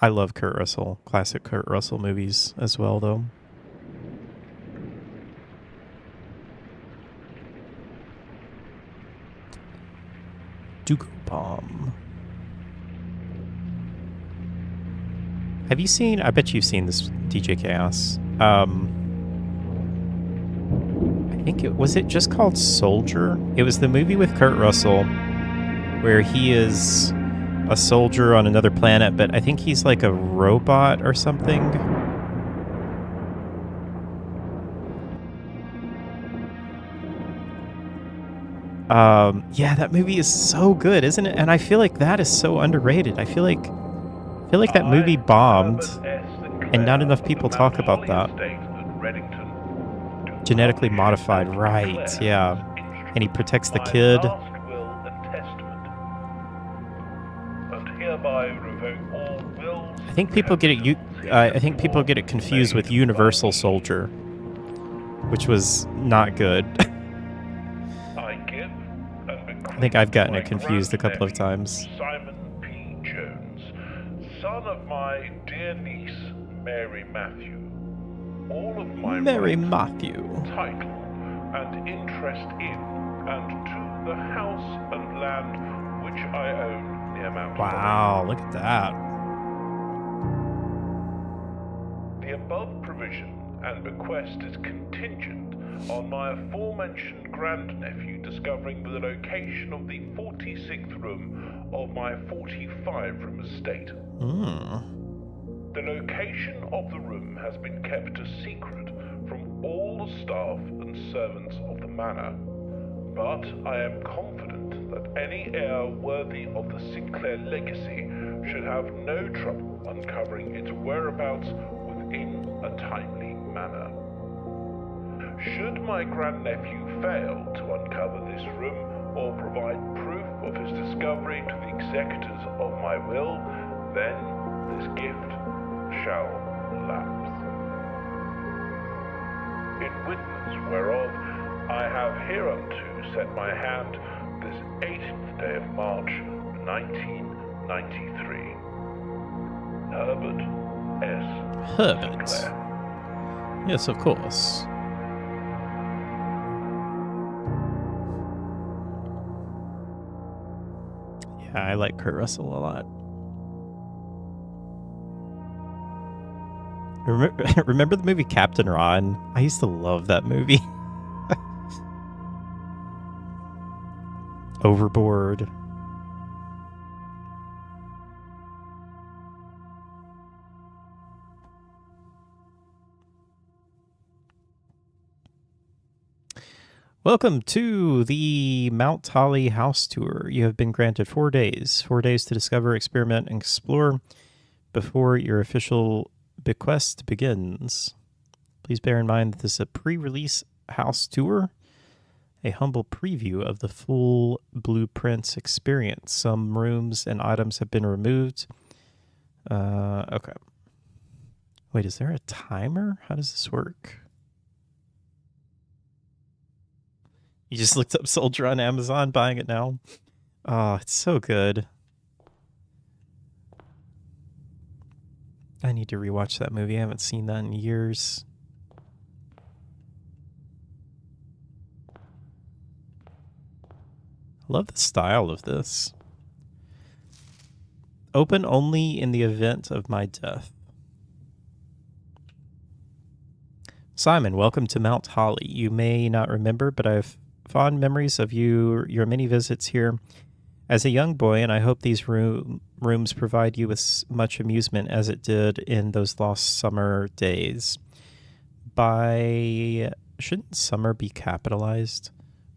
I love Kurt Russell. Classic Kurt Russell movies as well, though. Dooku Bomb. Have you seen... I bet you've seen this, DJ Chaos. I think it... Was it just called Soldier? It was the movie with Kurt Russell where he is a soldier on another planet, but I think he's like a robot or something. Yeah, that movie is so good, isn't it? And I feel like that is so underrated. I feel like that movie bombed, and not enough people talk about that. Genetically modified, right? Yeah, and he protects the kid. I think people get it. I think people get it confused with Universal Soldier, which was not good. I think I've gotten it confused a couple of times. Simon P. Jones, son of my dear niece, Mary Matthew. All of my Mary Matthew. Title and interest in and to the house and land which I own near Mount Wow, look at that. The above provision and bequest is contingent on my aforementioned grandnephew discovering the location of the 46th room of my 45-room estate. The location of the room has been kept a secret from all the staff and servants of the manor, but I am confident that any heir worthy of the Sinclair legacy should have no trouble uncovering its whereabouts within a timely manner. Should my grandnephew fail to uncover this room or provide proof of his discovery to the executors of my will, then this gift shall lapse. In witness whereof, I have hereunto set my hand this 18th day of March, 1993. Herbert S. Herbert. Sinclair. Yes, of course. Yeah, I like Kurt Russell a lot. Remember the movie Captain Ron? I used to love that movie. Overboard. Welcome to the Mount Holly house tour. You have been granted 4 days. 4 days to discover, experiment, and explore before your official bequest begins. Please bear in mind that this is a pre-release house tour, a humble preview of the full Blueprints experience. Some rooms and items have been removed. Okay. Wait, is there a timer? How does this work? You just looked up Soldier on Amazon, buying it now. Oh, it's so good. I need to rewatch that movie. I haven't seen that in years. I love the style of this. Open only in the event of my death. Simon, welcome to Mount Holly. You may not remember, but I have fond memories of your many visits here as a young boy, and I hope these rooms provide you with much amusement as it did in those lost summer days. Shouldn't summer be capitalized?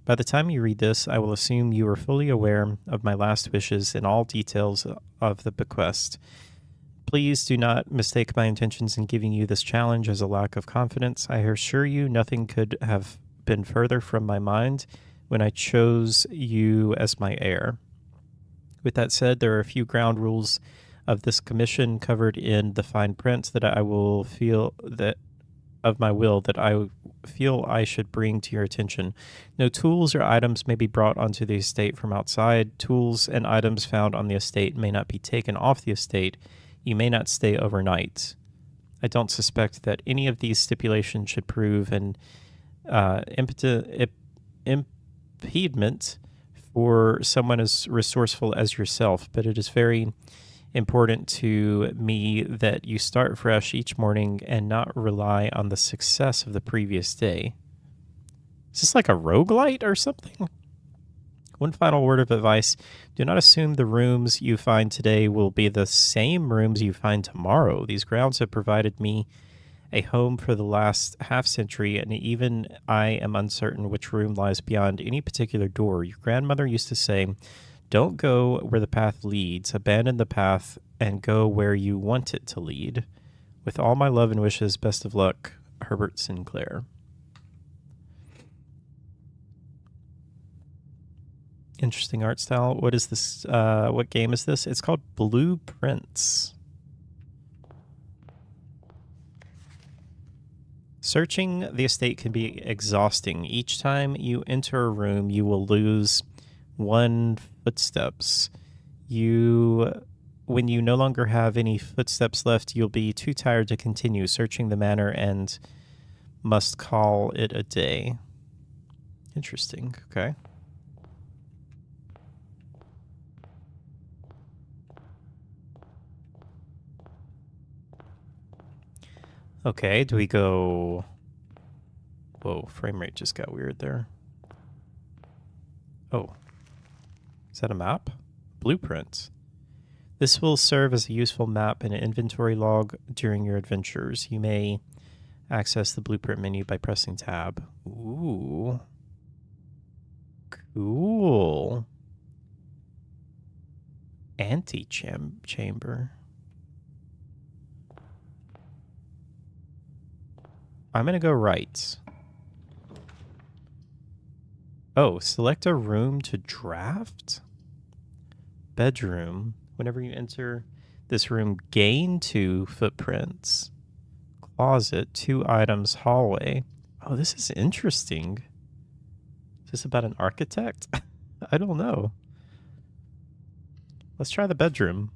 By the time you read this, I will assume you are fully aware of my last wishes and all details of the bequest. Please do not mistake my intentions in giving you this challenge as a lack of confidence. I assure you nothing could have been further from my mind when I chose you as my heir. With that said, there are a few ground rules of this commission covered in the fine print that I feel I should bring to your attention. No tools or items may be brought onto the estate from outside. Tools and items found on the estate may not be taken off the estate. You may not stay overnight. I don't suspect that any of these stipulations should prove an impediment for someone as resourceful as yourself, but it is very important to me that you start fresh each morning and not rely on the success of the previous day. Is this like a roguelite or something? One final word of advice. Do not assume the rooms you find today will be the same rooms you find tomorrow. These grounds have provided me a home for the last half-century, and even I am uncertain which room lies beyond any particular door. Your grandmother used to say, "Don't go where the path leads. Abandon the path and go where you want it to lead." With all my love and wishes, best of luck, Herbert Sinclair. Interesting art style. What is this? What game is this? It's called Blueprints. Searching the estate can be exhausting. Each time you enter a room, you will lose 1 footsteps. When you no longer have any footsteps left, you'll be too tired to continue searching the manor and must call it a day. Interesting. Okay. Okay, do we go... Whoa, frame rate just got weird there. Oh. Is that a map? Blueprint. This will serve as a useful map and an inventory log during your adventures. You may access the blueprint menu by pressing tab. Ooh. Cool. Chamber. I'm going to go right. Oh, select a room to draft? Bedroom. Whenever you enter this room, gain 2 footprints. Closet, 2 items, hallway. Oh, this is interesting. Is this about an architect? I don't know. Let's try the bedroom.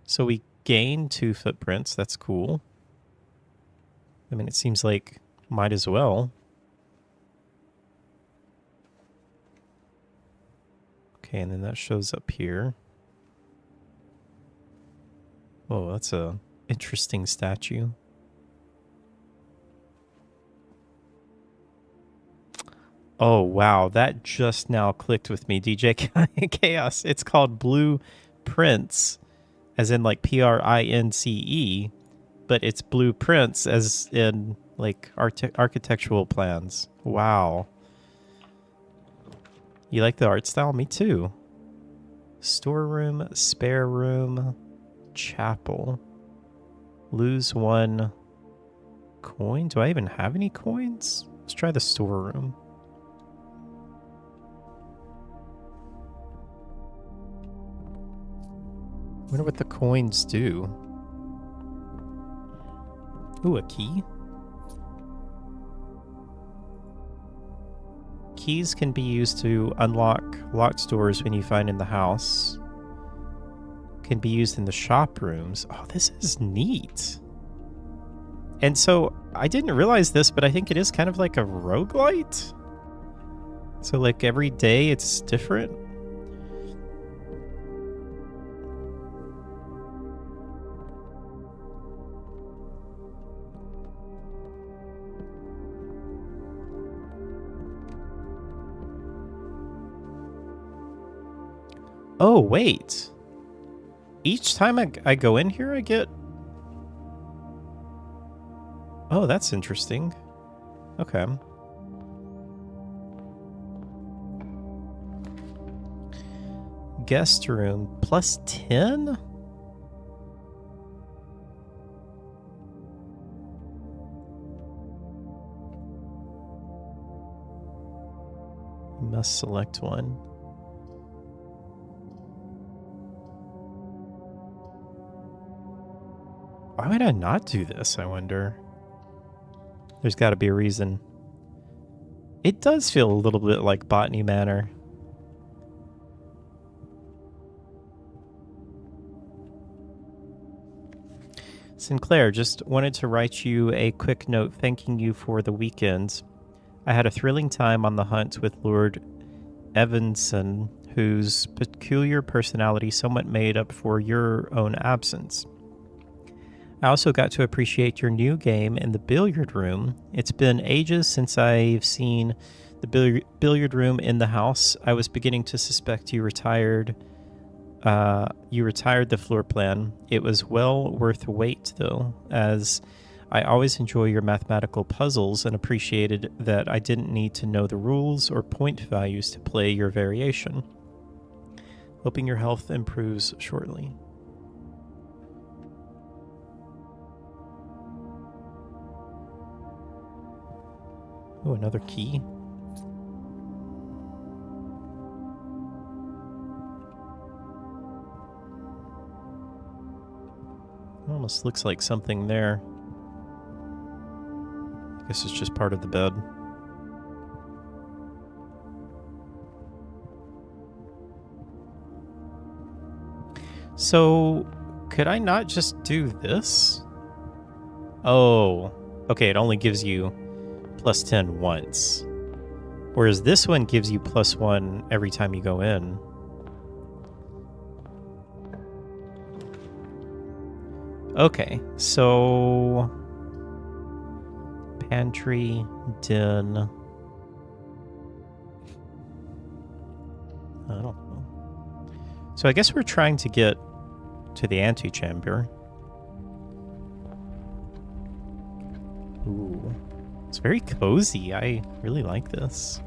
So we gain 2 footprints. That's cool. I mean, it seems like might as well. Okay, and then that shows up here. Oh, that's a interesting statue. Oh, wow. That just now clicked with me, DJ Chaos. It's called Blueprints, as in like Prince, but it's Blueprints as in like architectural plans. Wow. You like the art style? Me too. Storeroom, spare room, chapel. Lose 1 coin. Do I even have any coins? Let's try the storeroom. Wonder what the coins do. Ooh, a key. Keys can be used to unlock locked doors when you find in the house. Can be used in the shop rooms. Oh, this is neat. And so, I didn't realize this, but I think it is kind of like a roguelite. So, like, every day it's different. Oh, wait. Each time I go in here, I get... Oh, that's interesting. Okay. Guest room plus 10? You must select one. Why would I not do this, I wonder? There's got to be a reason. It does feel a little bit like Botany Manor. Sinclair, just wanted to write you a quick note thanking you for the weekend. I had a thrilling time on the hunt with Lord Evanson, whose peculiar personality somewhat made up for your own absence. I also got to appreciate your new game in the billiard room. It's been ages since I've seen the billiard room in the house. I was beginning to suspect you retired the floor plan. It was well worth the wait, though, as I always enjoy your mathematical puzzles and appreciated that I didn't need to know the rules or point values to play your variation. Hoping your health improves shortly. Oh, another key. Almost looks like something there. I guess it's just part of the bed. So, could I not just do this? Oh, okay, it only gives you plus 10 once. Whereas this one gives you plus 1 every time you go in. Okay, so... Pantry, den... I don't know. So I guess we're trying to get to the antechamber. Ooh. It's very cozy. I really like this.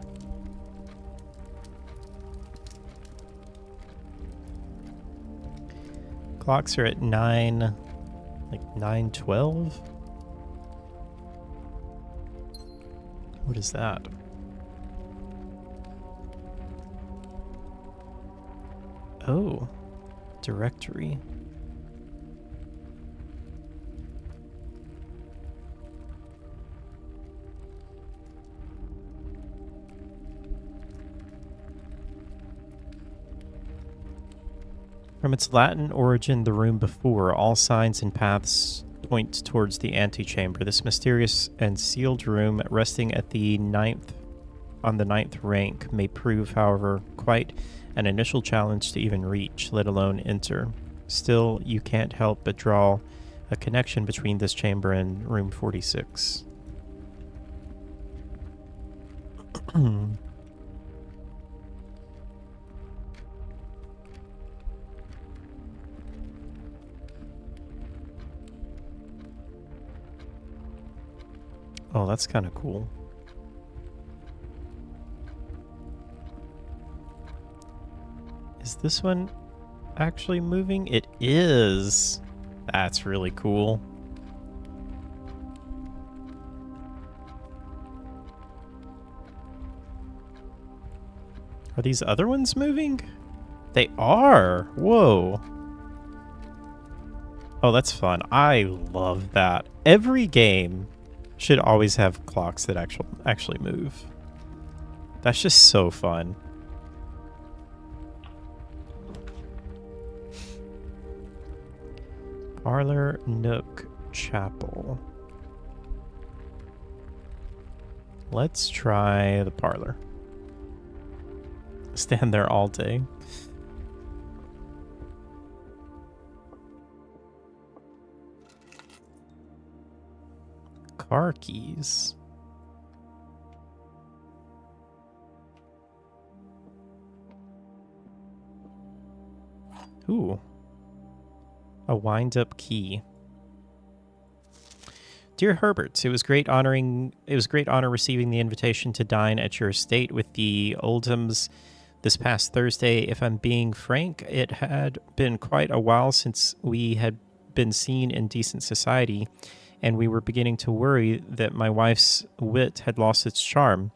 Clocks are at 9, like 9:12. What is that? Oh, directory. From its Latin origin, the room before, all signs and paths point towards the antechamber. This mysterious and sealed room, resting at the ninth rank, may prove, however, quite an initial challenge to even reach, let alone enter. Still, you can't help but draw a connection between this chamber and room 46. Oh, that's kind of cool. Is this one actually moving? It is. That's really cool. Are these other ones moving? They are. Whoa. Oh, that's fun. I love that. Every game should always have clocks that actually move. That's just so fun. Parlor, Nook, Chapel. Let's try the parlor. Stand there all day. Car keys. Ooh. A wind-up key. Dear Herbert, it was great honor receiving the invitation to dine at your estate with the Oldhams this past Thursday. If I'm being frank, it had been quite a while since we had been seen in decent society, and we were beginning to worry that my wife's wit had lost its charm.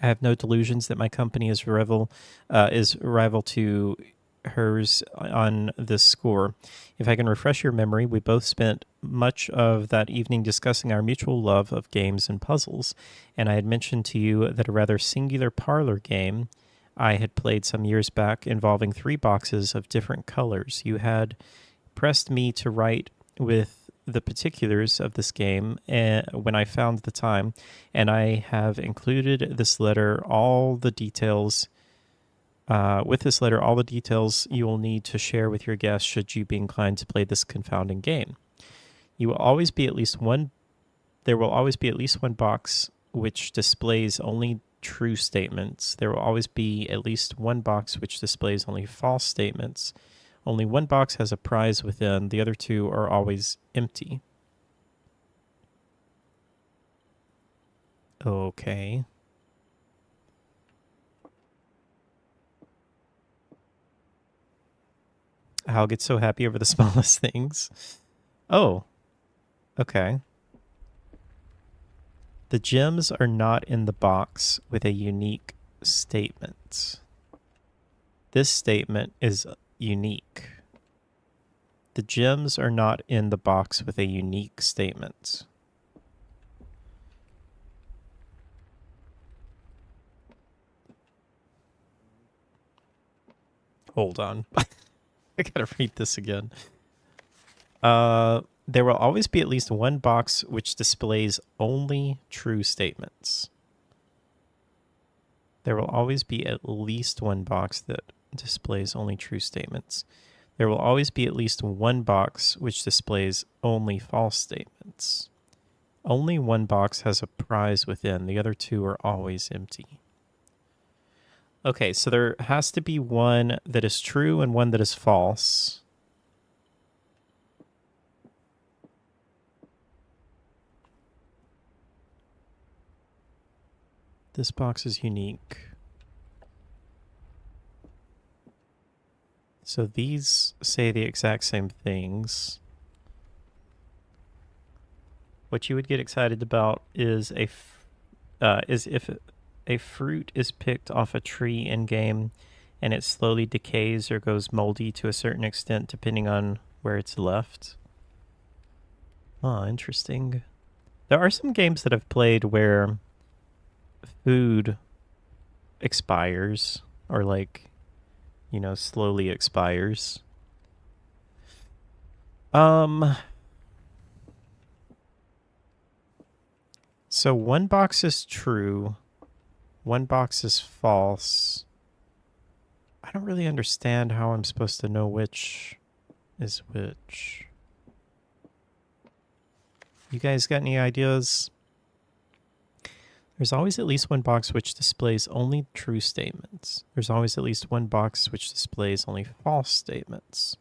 I have no delusions that my company is rival to hers on this score. If I can refresh your memory, we both spent much of that evening discussing our mutual love of games and puzzles, and I had mentioned to you that a rather singular parlor game I had played some years back involving 3 boxes of different colors. You had pressed me to write with the particulars of this game when I found the time, and I have included this letter, all the details with this letter, all the details you will need to share with your guests should you be inclined to play this confounding game. There will always be at least one box which displays only true statements. There will always be at least one box which displays only false statements. Only one box has a prize within. The other 2 are always empty. Okay. I'll get so happy over the smallest things. Oh, okay. The gems are not in the box with a unique statement. This statement is unique. The gems are not in the box with a unique statement. Hold on. I gotta read this again. There will always be at least one box which displays only true statements. There will always be at least one box that displays only true statements. There will always be at least one box which displays only false statements. Only one box has a prize within. The other 2 are always empty. Okay, so there has to be one that is true and one that is false. This box is unique. So these say the exact same things. What you would get excited about is if a fruit is picked off a tree in game and it slowly decays or goes moldy to a certain extent depending on where it's left. Oh, interesting. There are some games that I've played where food expires or slowly expires. So one box is true, one box is false. I don't really understand how I'm supposed to know which is which. You guys got any ideas? There's always at least one box which displays only true statements. There's always at least one box which displays only false statements.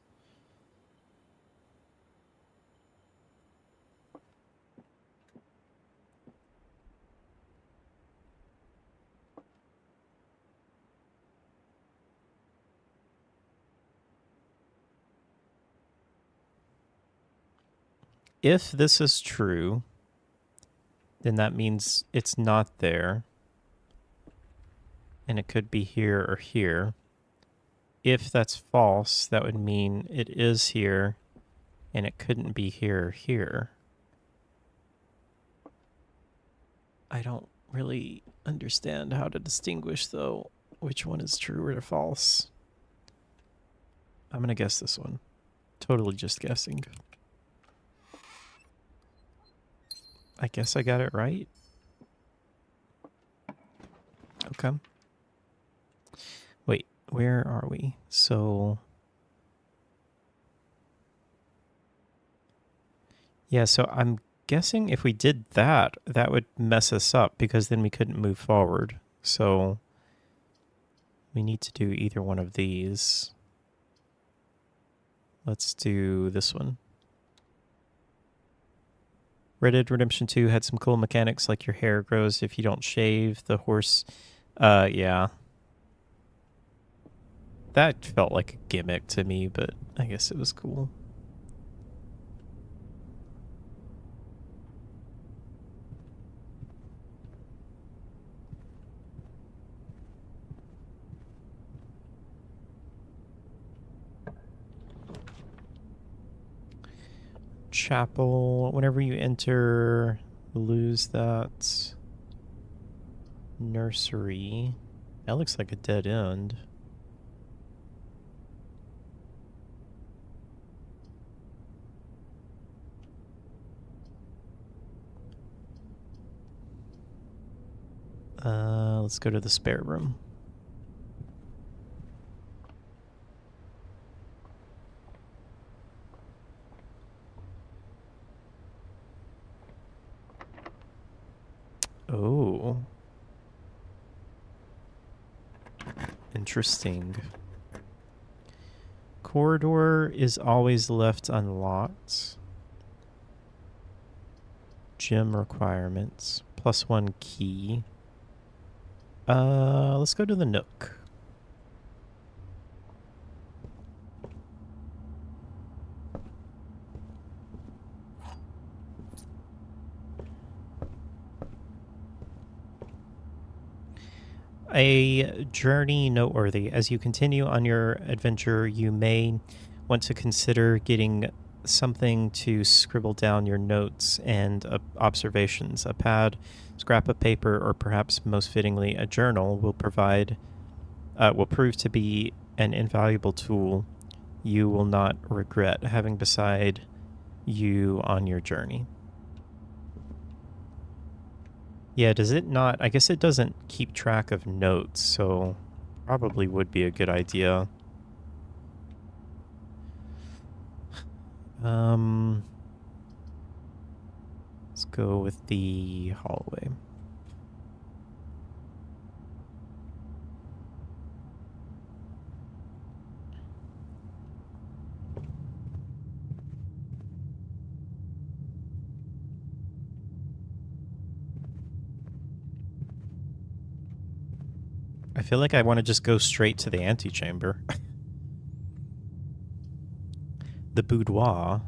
If this is true, then that means it's not there. And it could be here or here. If that's false, that would mean it is here, and it couldn't be here or here. I don't really understand how to distinguish, though, which one is true or false. I'm going to guess this one. Totally just guessing. I guess I got it right. Okay. Wait, where are we? So... yeah, so I'm guessing if we did that, that would mess us up because then we couldn't move forward. So we need to do either one of these. Let's do this one. Red Dead Redemption 2 had some cool mechanics like your hair grows if you don't shave. The horse, yeah. That felt like a gimmick to me, but I guess it was cool. Chapel, whenever you enter, lose that. Nursery. That looks like a dead end. Let's go to the spare room. Oh. Interesting. Corridor is always left unlocked. Gym requirements. +1 key. Let's go to the Nook. A journey noteworthy. As you continue on your adventure, you may want to consider getting something to scribble down your notes and observations. A pad, scrap of paper, or perhaps most fittingly a journal will prove to be an invaluable tool you will not regret having beside you on your journey. Yeah, does it not? I guess it doesn't keep track of notes, so probably would be a good idea. Let's go with the hallway. I feel like I want to just go straight to the antechamber. The boudoir.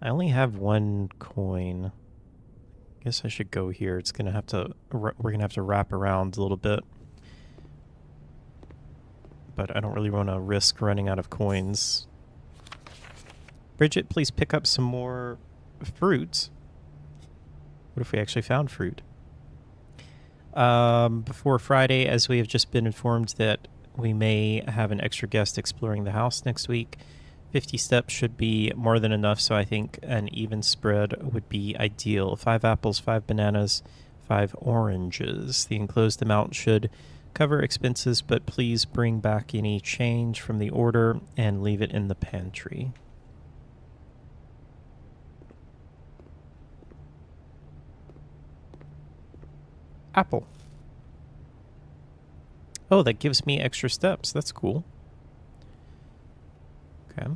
I only have one coin. Guess I should go here. It's gonna have to. We're gonna have to wrap around a little bit, but I don't really want to risk running out of coins. Bridget, please pick up some more fruit. What if we actually found fruit? Before Friday, as we have just been informed that we may have an extra guest exploring the house next week. 50 steps should be more than enough, so I think an even spread would be ideal. 5 apples, 5 bananas, 5 oranges. The enclosed amount should Cover expenses, but please bring back any change from the order and leave it in the pantry. Apple. Oh, that gives me extra steps. That's cool. Okay.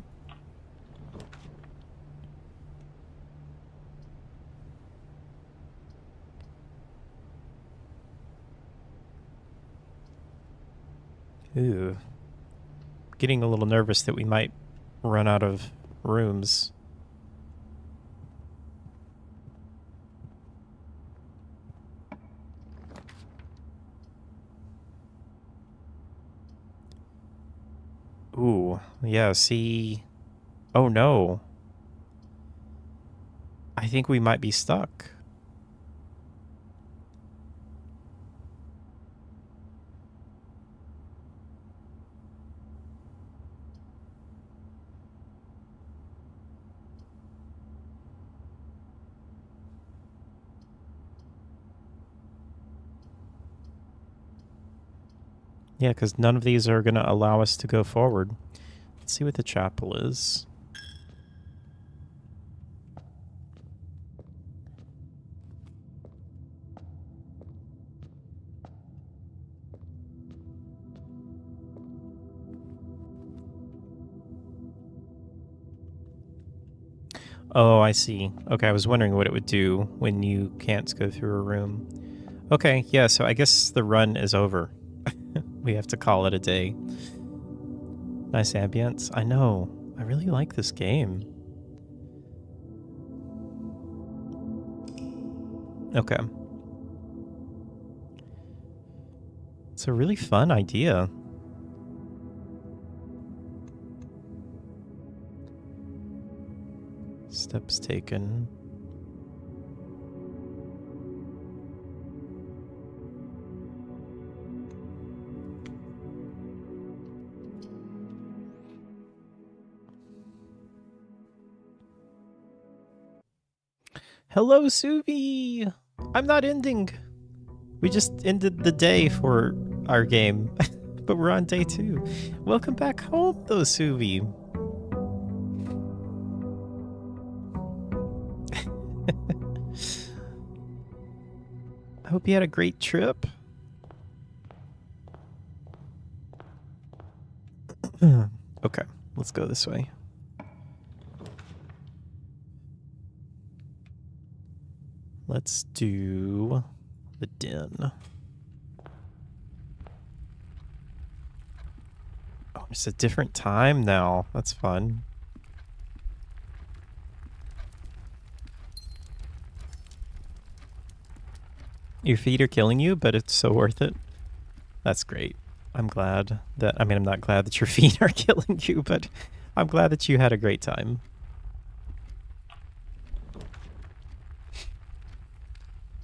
Ooh. Getting a little nervous that we might run out of rooms. Ooh, yeah, see... Oh no. I think we might be stuck. Yeah, because none of these are going to allow us to go forward. Let's see what the chapel is. Oh, I see. Okay, I was wondering what it would do when you can't go through a room. Okay, yeah, so I guess the run is over. We have to call it a day. Nice ambience. I know. I really like this game. Okay. It's a really fun idea. Steps taken. Hello, Suvi! I'm not ending. We just ended the day for our game, but we're on day 2. Welcome back home, though, Suvi. I hope you had a great trip. Okay, let's go this way. Let's do the den. Oh, it's a different time now. That's fun. Your feet are killing you, but it's so worth it. That's great. I'm glad that, I'm not glad that your feet are killing you, but I'm glad that you had a great time.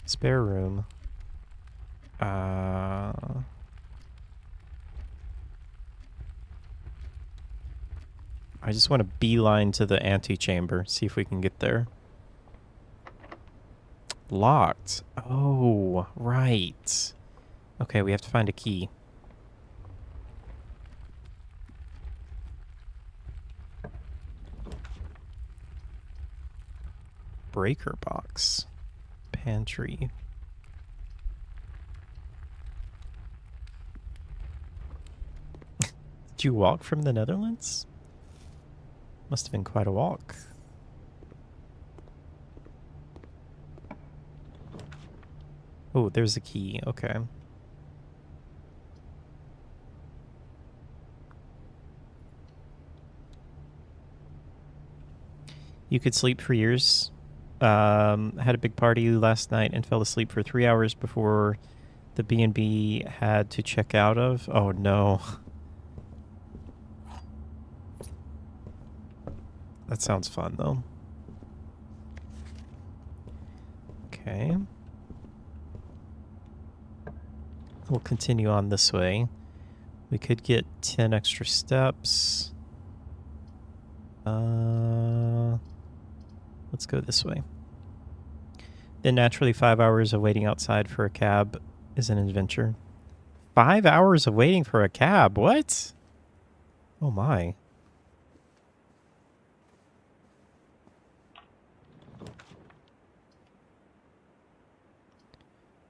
Spare room. I just want to beeline to the antechamber, see if we can get there. Locked. Oh, right. Okay, we have to find a key. Breaker box. Pantry. Did you walk from the Netherlands? Must have been quite a walk. Oh, there's a key. Okay. You could sleep for years. Had a big party last night and fell asleep for 3 hours before the B&B had to check out of. Oh, no. That sounds fun, though. Okay. We'll continue on this way. We could get 10 extra steps. Let's go this way. Then naturally 5 hours of waiting outside for a cab is an adventure. 5 hours of waiting for a cab. What? Oh my.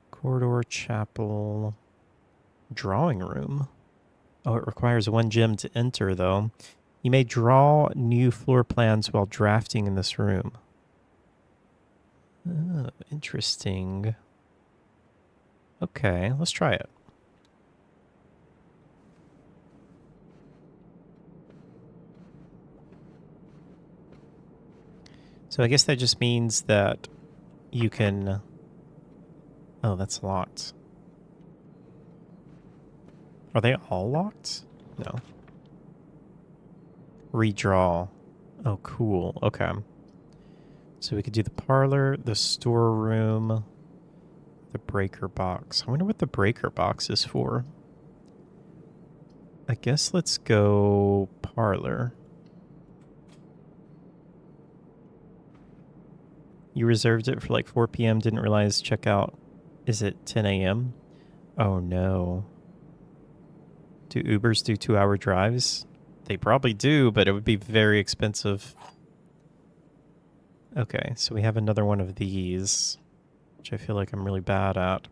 Corridor, chapel, drawing room. Oh, it requires 1 gem to enter, though. You may draw new floor plans while drafting in this room. Oh, interesting. Okay, let's try it. So I guess that just means that you can... Oh, that's locked. Are they all locked? No. Redraw. Oh, cool. Okay. So we could do the parlor, the storeroom, the breaker box. I wonder what the breaker box is for. I guess let's go parlor. You reserved it for like 4 p.m. Didn't realize checkout is at 10 a.m. Oh no. Do Ubers do 2-hour drives? They probably do, but it would be very expensive. Okay, so we have another one of these, which I feel like I'm really bad at.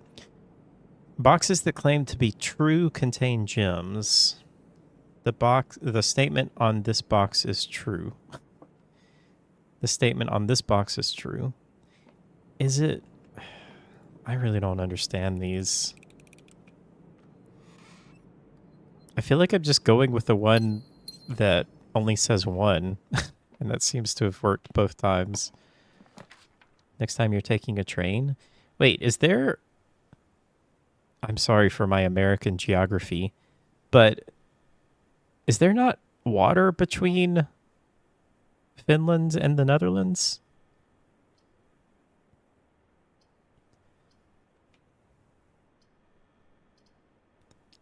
Boxes that claim to be true contain gems. The statement on this box is true. The statement on this box is true. Is it? I really don't understand these. I feel like I'm just going with the one that only says 1. And that seems to have worked both times. Next time you're taking a train. Wait, is there... I'm sorry for my American geography, but is there not water between Finland and the Netherlands?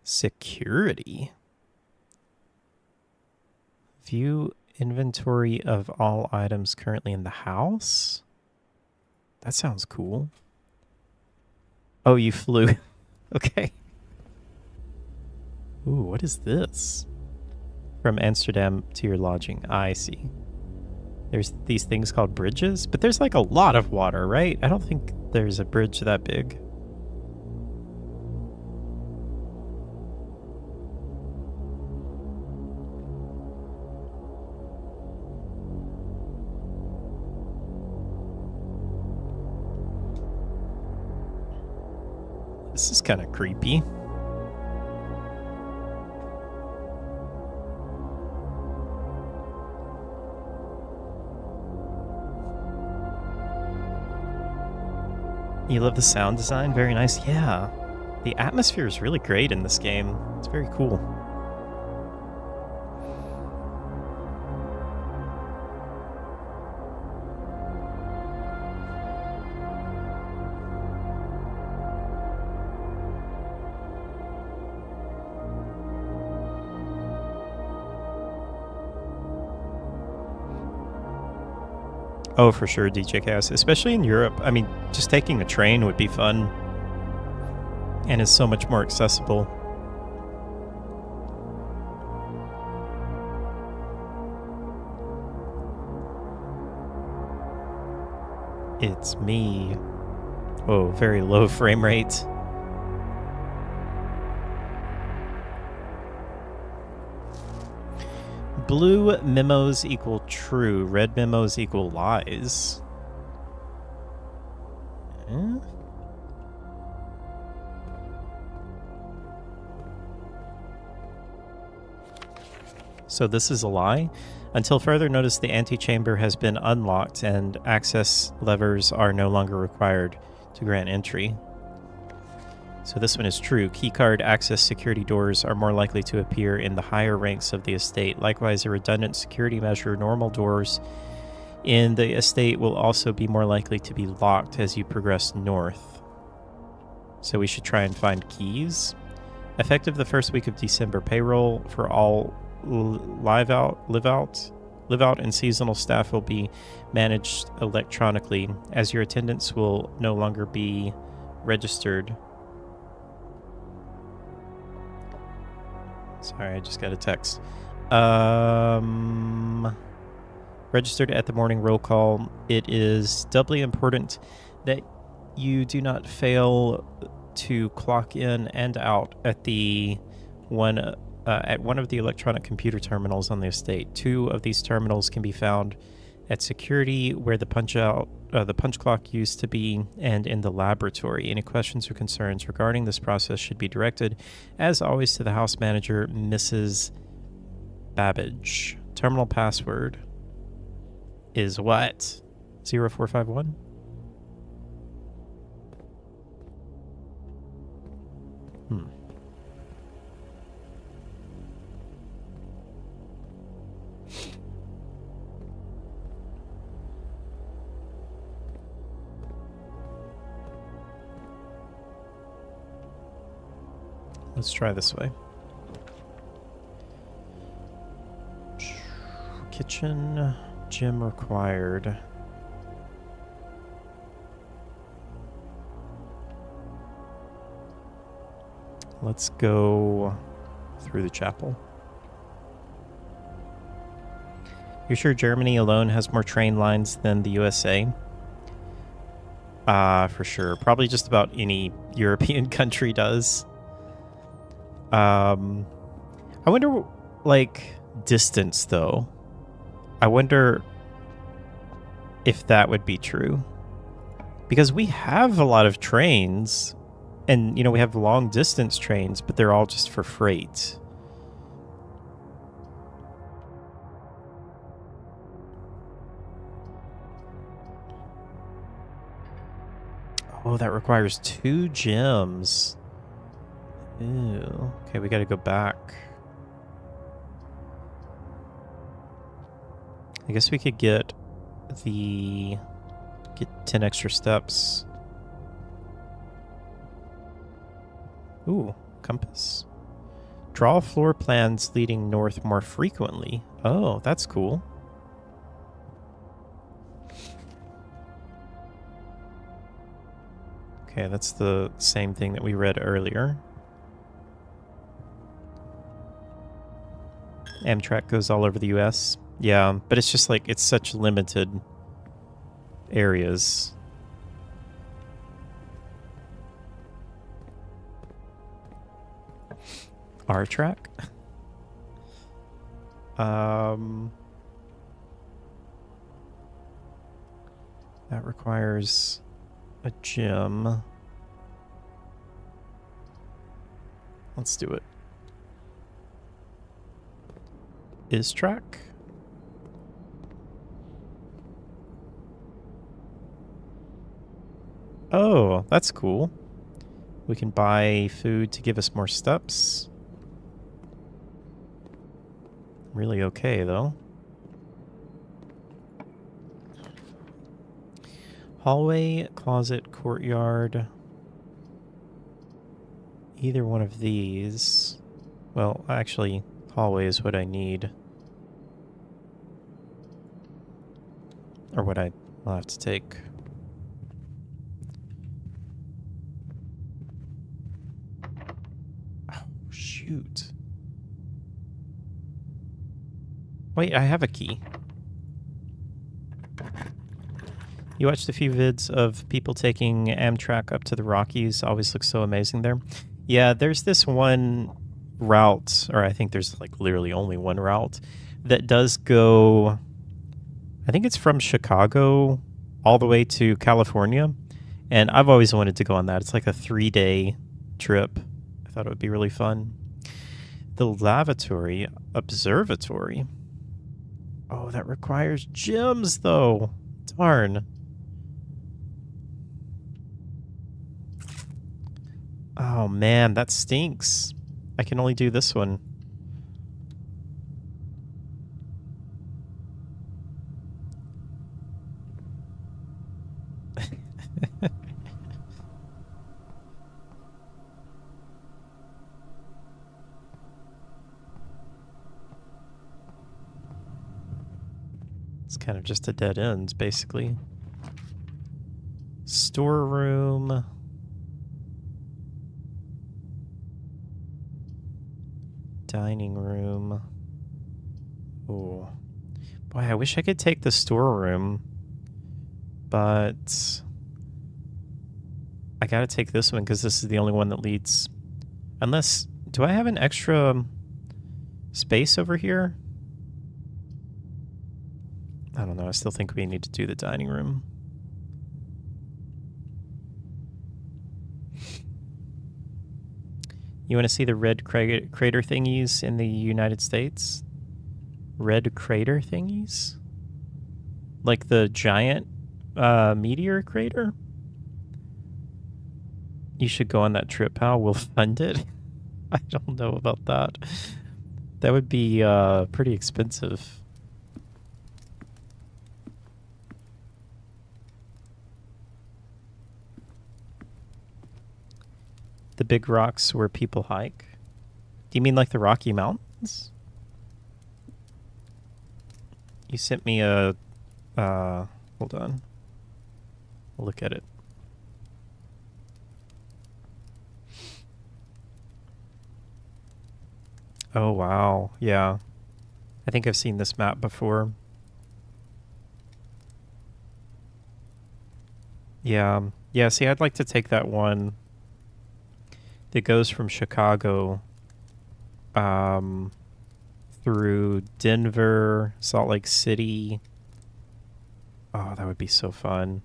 Security. View inventory of all items currently in the house. That sounds cool. Oh, you flew. Okay. Ooh, what is this? From Amsterdam to your lodging. I see. There's these things called bridges, but there's like a lot of water, right? I don't think there's a bridge that big. This is kind of creepy. You love the sound design? Very nice. Yeah. The atmosphere is really great in this game. It's very cool. Oh, for sure, DJ Chaos. Especially in Europe. I mean, just taking a train would be fun. And is so much more accessible. It's me. Oh, very low frame rate. Blue memos equal true. Red memos equal lies. Eh? So this is a lie. Until further notice, the antechamber has been unlocked and access levers are no longer required to grant entry. So this one is true. Keycard access security doors are more likely to appear in the higher ranks of the estate. Likewise, a redundant security measure, normal doors in the estate will also be more likely to be locked as you progress north. So we should try and find keys. Effective the first week of December, payroll for all live out, and seasonal staff will be managed electronically, as your attendance will no longer be registered. Sorry, I just got a text. Registered at the morning roll call. It is doubly important that you do not fail to clock in and out at one of the electronic computer terminals on the estate. 2 of these terminals can be found at security, where the punch clock used to be, and in the laboratory. Any questions or concerns regarding this process should be directed, as always, to the house manager, Mrs. Babbage. Terminal password is what? 0451? Let's try this way. Kitchen, gym required. Let's go through the chapel. You're sure Germany alone has more train lines than the USA? For sure. Probably just about any European country does. I wonder, like, distance, though. I wonder if that would be true. Because we have a lot of trains, and, you know, we have long-distance trains, but they're all just for freight. Oh, that requires 2 gyms. Ew. Okay, we gotta go back. I guess we could get 10 extra steps. Ooh, compass. Draw floor plans leading north more frequently. Oh, that's cool. Okay, that's the same thing that we read earlier. Amtrak goes all over the US. Yeah, but it's just like, it's such limited areas. R-Track? That requires a gym. Let's do it. Is track? Oh, that's cool. We can buy food to give us more steps. Really okay, though. Hallway, closet, courtyard. Either one of these. Well, actually, hallway is what I need. Or what I'll have to take. Oh, shoot. Wait, I have a key. You watched a few vids of people taking Amtrak up to the Rockies. Always looks so amazing there. Yeah, there's this one route, or I think there's like literally only one route, that does go, I think it's from Chicago all the way to California. And I've always wanted to go on that. It's like a 3-day trip. I thought it would be really fun. The lavatory observatory. Oh, that requires gyms, though. Darn. Oh, man, that stinks. I can only do this one. It's kind of just a dead end, basically. dining room. Oh. Boy, I wish I could take the storeroom. But I gotta take this one because this is the only one that leads. Unless, do I have an extra space over here? I don't know. I still think we need to do the dining room. You want to see the red crater thingies in the United States? Red crater thingies? Like the giant meteor crater? You should go on that trip, pal. We'll fund it. I don't know about that. That would be pretty expensive. The big rocks where people hike? Do you mean like the Rocky Mountains? You sent me a... hold on. I'll look at it. Oh, wow. Yeah. I think I've seen this map before. Yeah. Yeah, see, I'd like to take that one that goes from Chicago through Denver, Salt Lake City. Oh, that would be so fun.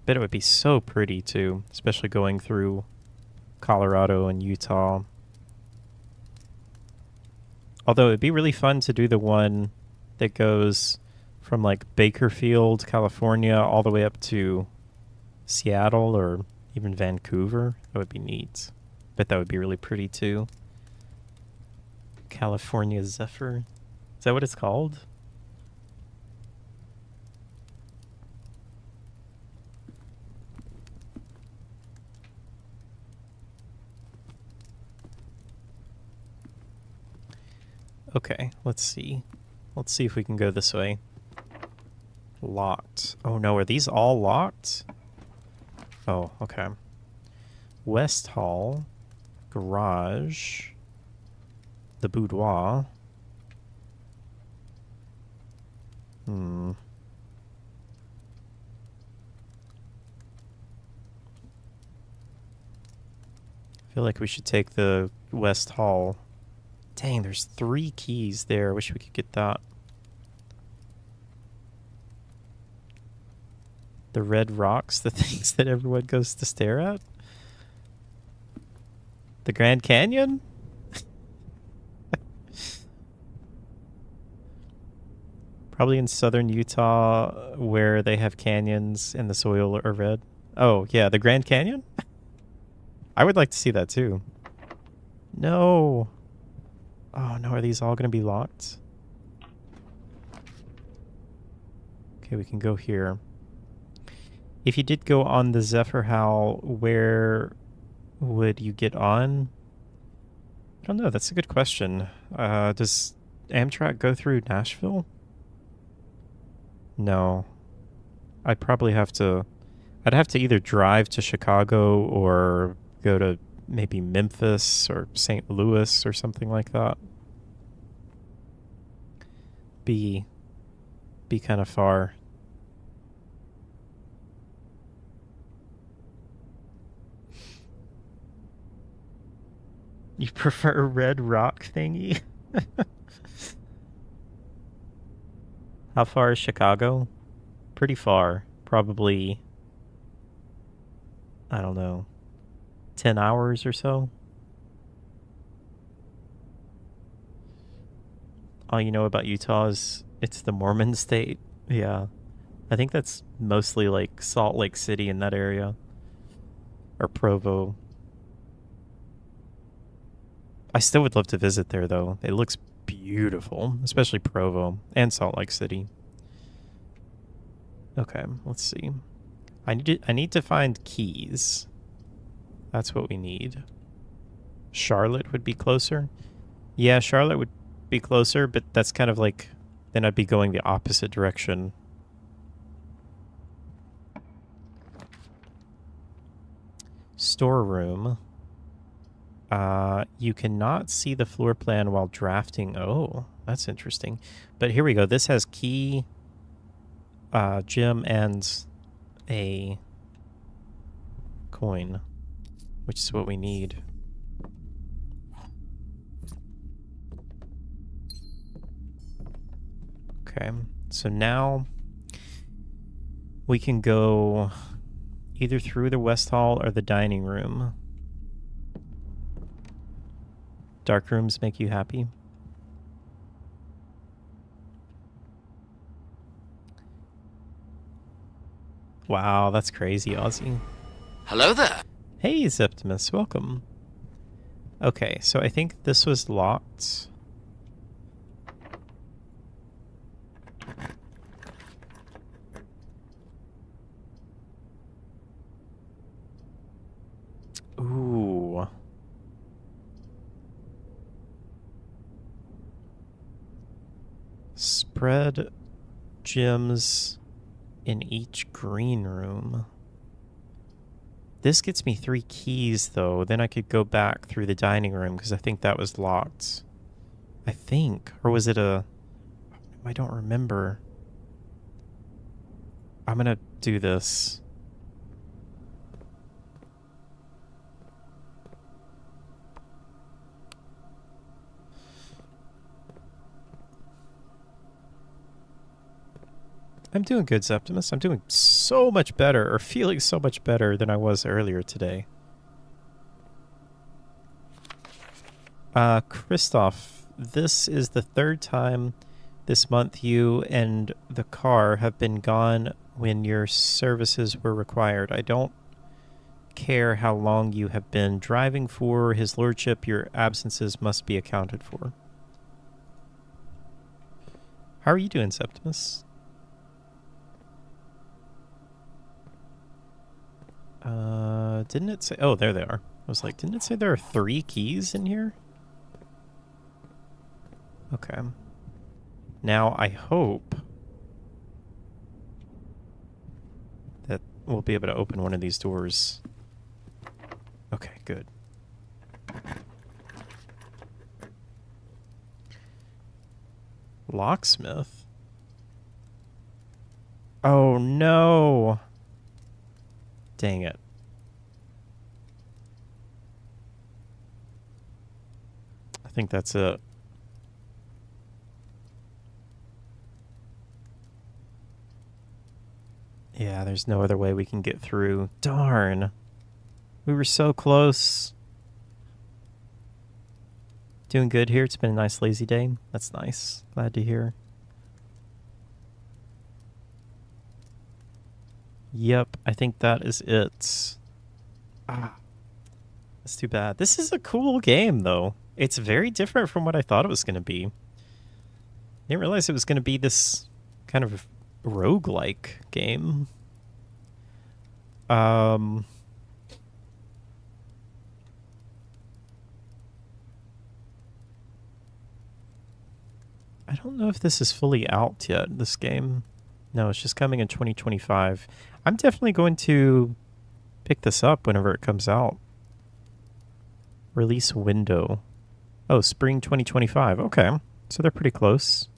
Bet it would be so pretty, too, especially going through Colorado and Utah. Although it'd be really fun to do the one that goes from like Bakerfield, California, all the way up to Seattle or even Vancouver. That would be neat. Bet that would be really pretty too. California Zephyr. Is that what it's called? Okay, let's see. Let's see if we can go this way. Locked. Oh no, are these all locked? Oh, okay. West Hall. Garage. The boudoir. I feel like we should take the West Hall. Dang, there's 3 keys there. Wish we could get that. The red rocks, the things that everyone goes to stare at. The Grand Canyon? Probably in southern Utah where they have canyons and the soil are red. Oh, yeah, the Grand Canyon? I would like to see that too. No. Oh no, are these all going to be locked? Okay, we can go here. If you did go on the Zephyr Howl, where would you get on? I don't know, that's a good question. Does Amtrak go through Nashville? No. I'd probably have to... I'd have to either drive to Chicago or go to maybe Memphis or St. Louis or something like that. Be kind of far. You prefer red rock thingy? How far is Chicago? Pretty far. Probably, I don't know, 10 hours or so. All you know about Utah is it's the Mormon state. Yeah. I think that's mostly like Salt Lake City in that area. Or Provo. I still would love to visit there though. It looks beautiful, especially Provo and Salt Lake City. Okay, let's see. I need to find keys. That's what we need. Charlotte would be closer. Yeah, Charlotte would be closer, but that's kind of like, then I'd be going the opposite direction. Storeroom. You cannot see the floor plan while drafting. Oh, that's interesting. But here we go. This has key, gem, and a coin, which is what we need. Okay, so now we can go either through the West Hall or the dining room. Dark rooms make you happy? Wow, that's crazy, Ozzy. Hello there. Hey, Septimus, welcome. Okay, so I think this was locked. Ooh. Spread gems in each green room. This gets me 3 keys, though. Then I could go back through the dining room, because I think that was locked. I think. Or was it a... I don't remember. I'm going to do this. I'm doing good, Septimus. I'm doing so much better, or feeling so much better than I was earlier today. Christoph, this is the 3rd time this month you and the car have been gone when your services were required. I don't care how long you have been driving for, His Lordship, your absences must be accounted for. How are you doing, Septimus? Didn't it say... Oh, there they are. I was like, didn't it say there are 3 keys in here? Okay. Now, I hope that we'll be able to open one of these doors. Okay, good. Locksmith? Oh, no! Dang it. I think that's it. Yeah, there's no other way we can get through. Darn. We were so close. Doing good here. It's been a nice lazy day. That's nice. Glad to hear. Yep, I think that is it. Ah, that's too bad. This is a cool game, though. It's very different from what I thought it was going to be. Didn't realize it was going to be this kind of roguelike game. I don't know if this is fully out yet, this game. No, it's just coming in 2025. I'm definitely going to pick this up whenever it comes out. Release window. Oh, spring 2025. Okay. So they're pretty close.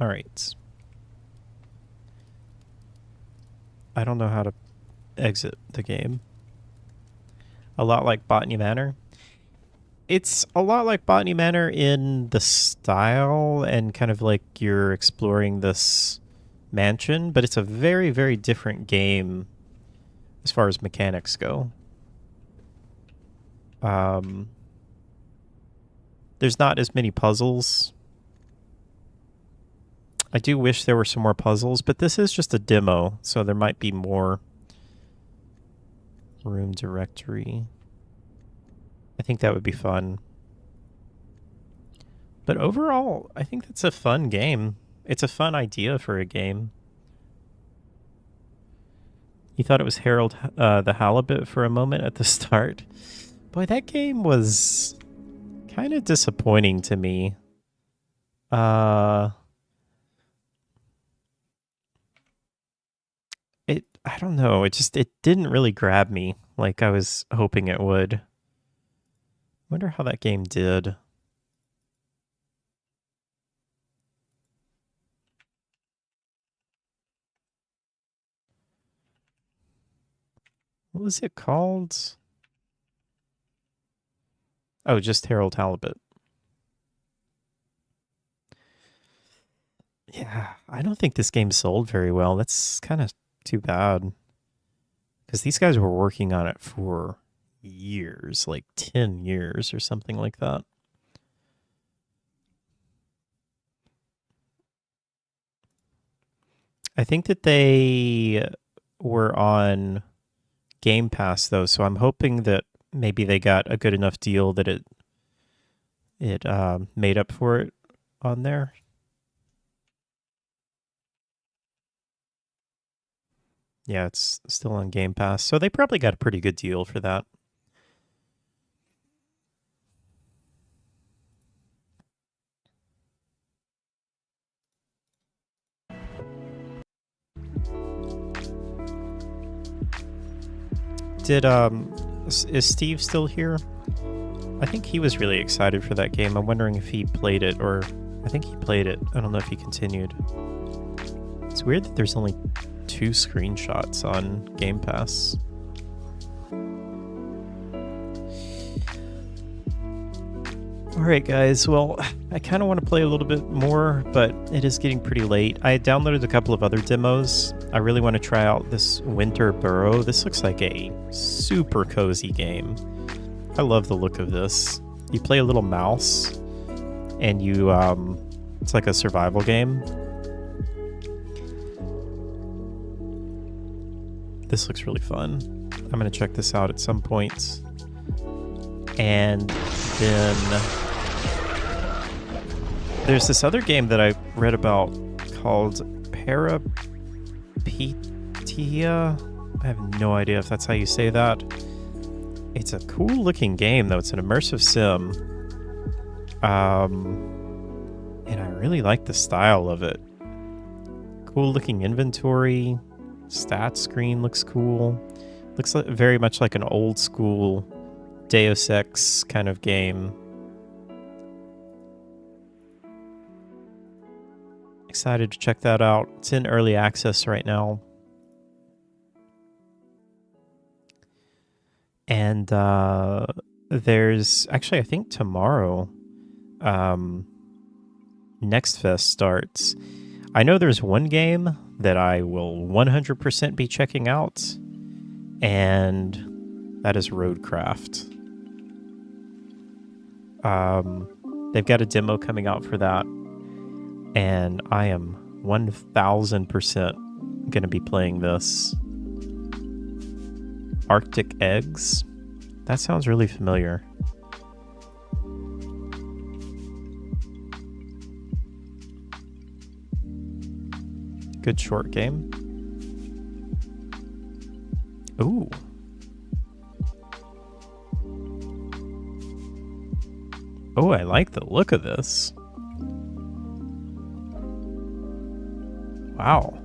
All right. I don't know how to exit the game. A lot like Botany Manor. It's a lot like Botany Manor in the style and kind of like you're exploring this mansion, but it's a very, very different game as far as mechanics go. There's not as many puzzles. I do wish there were some more puzzles, but this is just a demo, so there might be more. Room directory. I think that would be fun. But overall, I think that's a fun game. It's a fun idea for a game. You thought it was Harold the Halibut for a moment at the start. Boy, that game was kind of disappointing to me. I don't know. It didn't really grab me like I was hoping it would. Wonder how that game did. What was it called? Oh, just Harold Halibut. Yeah, I don't think this game sold very well. That's kind of too bad. Because these guys were working on it for years, like 10 years or something like that. I think that they were on Game Pass, though, so I'm hoping that maybe they got a good enough deal that it made up for it on there. Yeah, it's still on Game Pass, so they probably got a pretty good deal for that. Is Steve still here? I think he was really excited for that game. I'm wondering if he played it, or I think he played it. I don't know if he continued. It's weird that there's only 2 screenshots on Game Pass. Alright guys, well, I kind of want to play a little bit more, but it is getting pretty late. I downloaded a couple of other demos. I really want to try out this Winter Burrow. This looks like a super cozy game. I love the look of this. You play a little mouse, and you, it's like a survival game. This looks really fun. I'm going to check this out at some point. And then there's this other game that I read about called Parapetia. I have no idea if that's how you say that. It's a cool looking game, though. It's an immersive sim. And I really like the style of it. Cool looking inventory. Stat screen looks cool. Looks like, very much like an old school Deus Ex kind of game. Excited to check that out. It's in early access right now. And there's actually, I think tomorrow, Next Fest starts. I know there's one game that I will 100% be checking out, and that is Roadcraft. They've got a demo coming out for that, and I am 1000% going to be playing this. Arctic Eggs? That sounds really familiar. Good short game. Ooh. Oh, I like the look of this. Wow.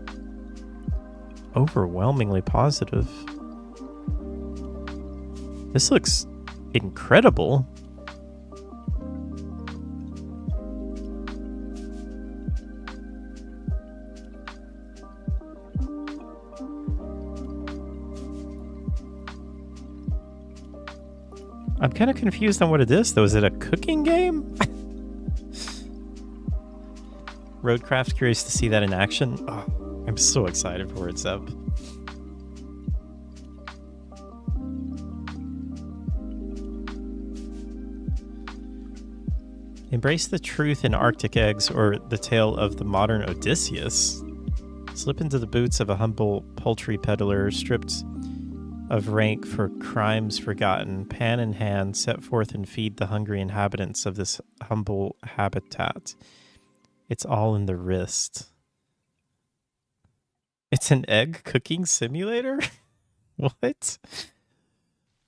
Overwhelmingly positive. This looks incredible. I'm kind of confused on what it is, though. Is it a cooking game? Roadcraft, curious to see that in action. Oh, I'm so excited for it's up. Embrace the truth in Arctic Eggs, or the tale of the modern Odysseus. Slip into the boots of a humble poultry peddler, stripped of rank for crimes forgotten, pan in hand, set forth and feed the hungry inhabitants of this humble habitat. It's all in the wrist. It's an egg cooking simulator? What?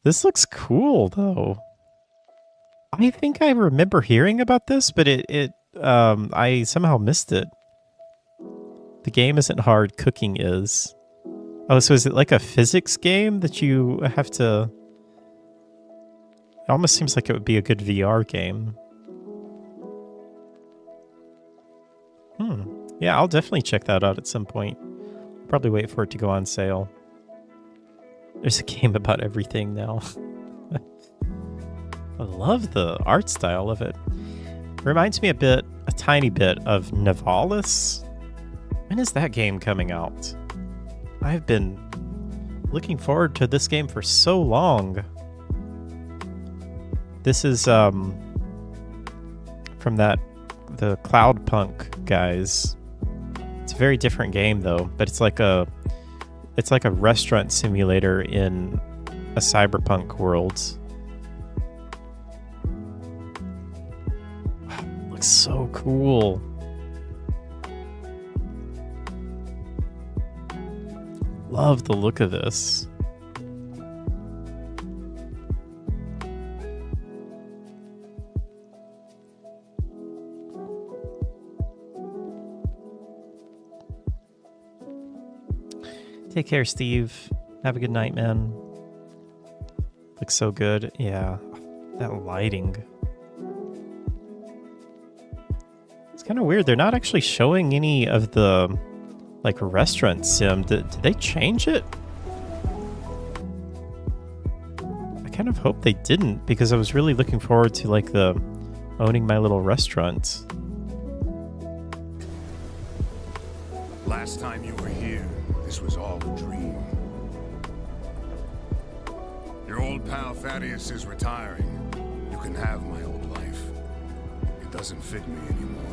This looks cool, though. I think I remember hearing about this, but I somehow missed it. The game isn't hard, cooking is. Oh, so is it like a physics game that you have to... It almost seems like it would be a good VR game. Yeah, I'll definitely check that out at some point. Probably wait for it to go on sale. There's a game about everything now. I love the art style of it. Reminds me a tiny bit of Nivalis. When is that game coming out? I've been looking forward to this game for so long. This is from the Cloudpunk guys. It's a very different game though, but it's like a restaurant simulator in a cyberpunk world. Wow, looks so cool. Love the look of this. Take care, Steve. Have a good night, man. Looks so good. Yeah, that lighting. It's kind of weird. They're not actually showing any of the like restaurant sim. Did they change it? I kind of hope they didn't, because I was really looking forward to like the owning my little restaurant. Last time you were here, this was all a dream. Your old pal Thaddeus is retiring. You can have my old life. It doesn't fit me anymore.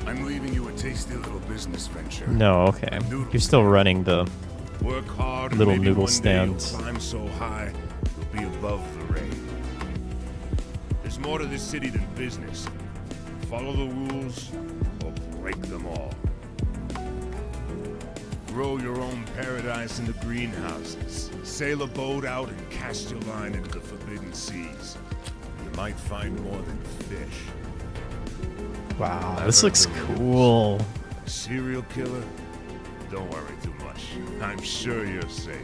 I'm leaving you a tasty little business venture. No, okay. You're still running the Work hard, and little maybe noodle one day you'll stand. climb so high, you'll be above the rain. There's more to this city than business. Follow the rules or break them all. Grow your own paradise in the greenhouses. Sail a boat out and cast your line into the forbidden seas. You might find more than fish. Wow, this looks cool. Serial killer? Don't worry too much. I'm sure you're safe.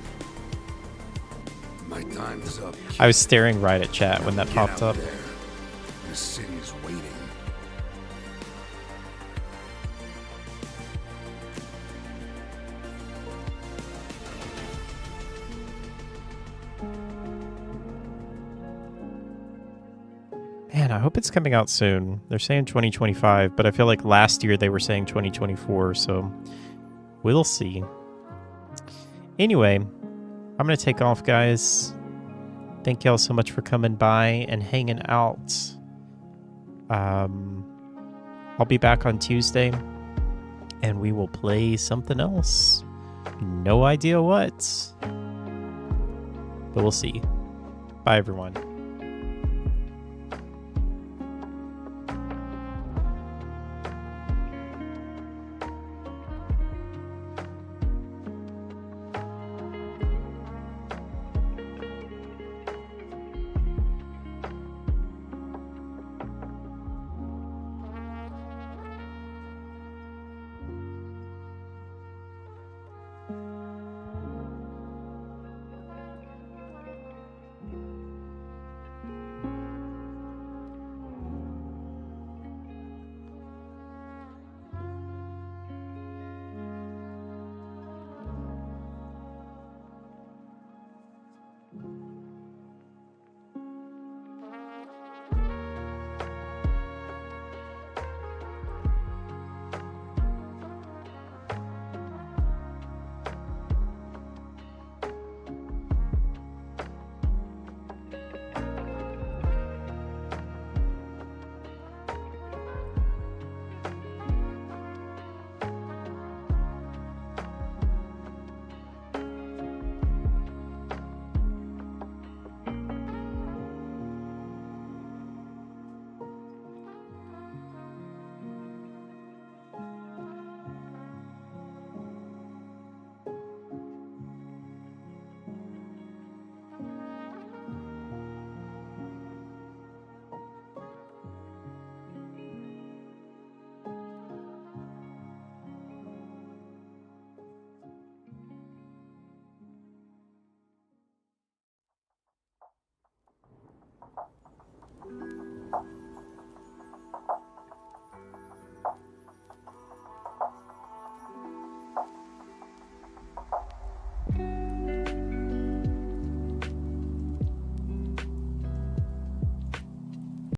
My time is up. I was staring right at chat when that Get popped out up. there. The city is waiting. Man, I hope it's coming out soon. They're saying 2025, but I feel like last year they were saying 2024, so we'll see. Anyway, I'm going to take off, guys. Thank y'all so much for coming by and hanging out. I'll be back on Tuesday, and we will play something else. No idea what, but we'll see. Bye, everyone.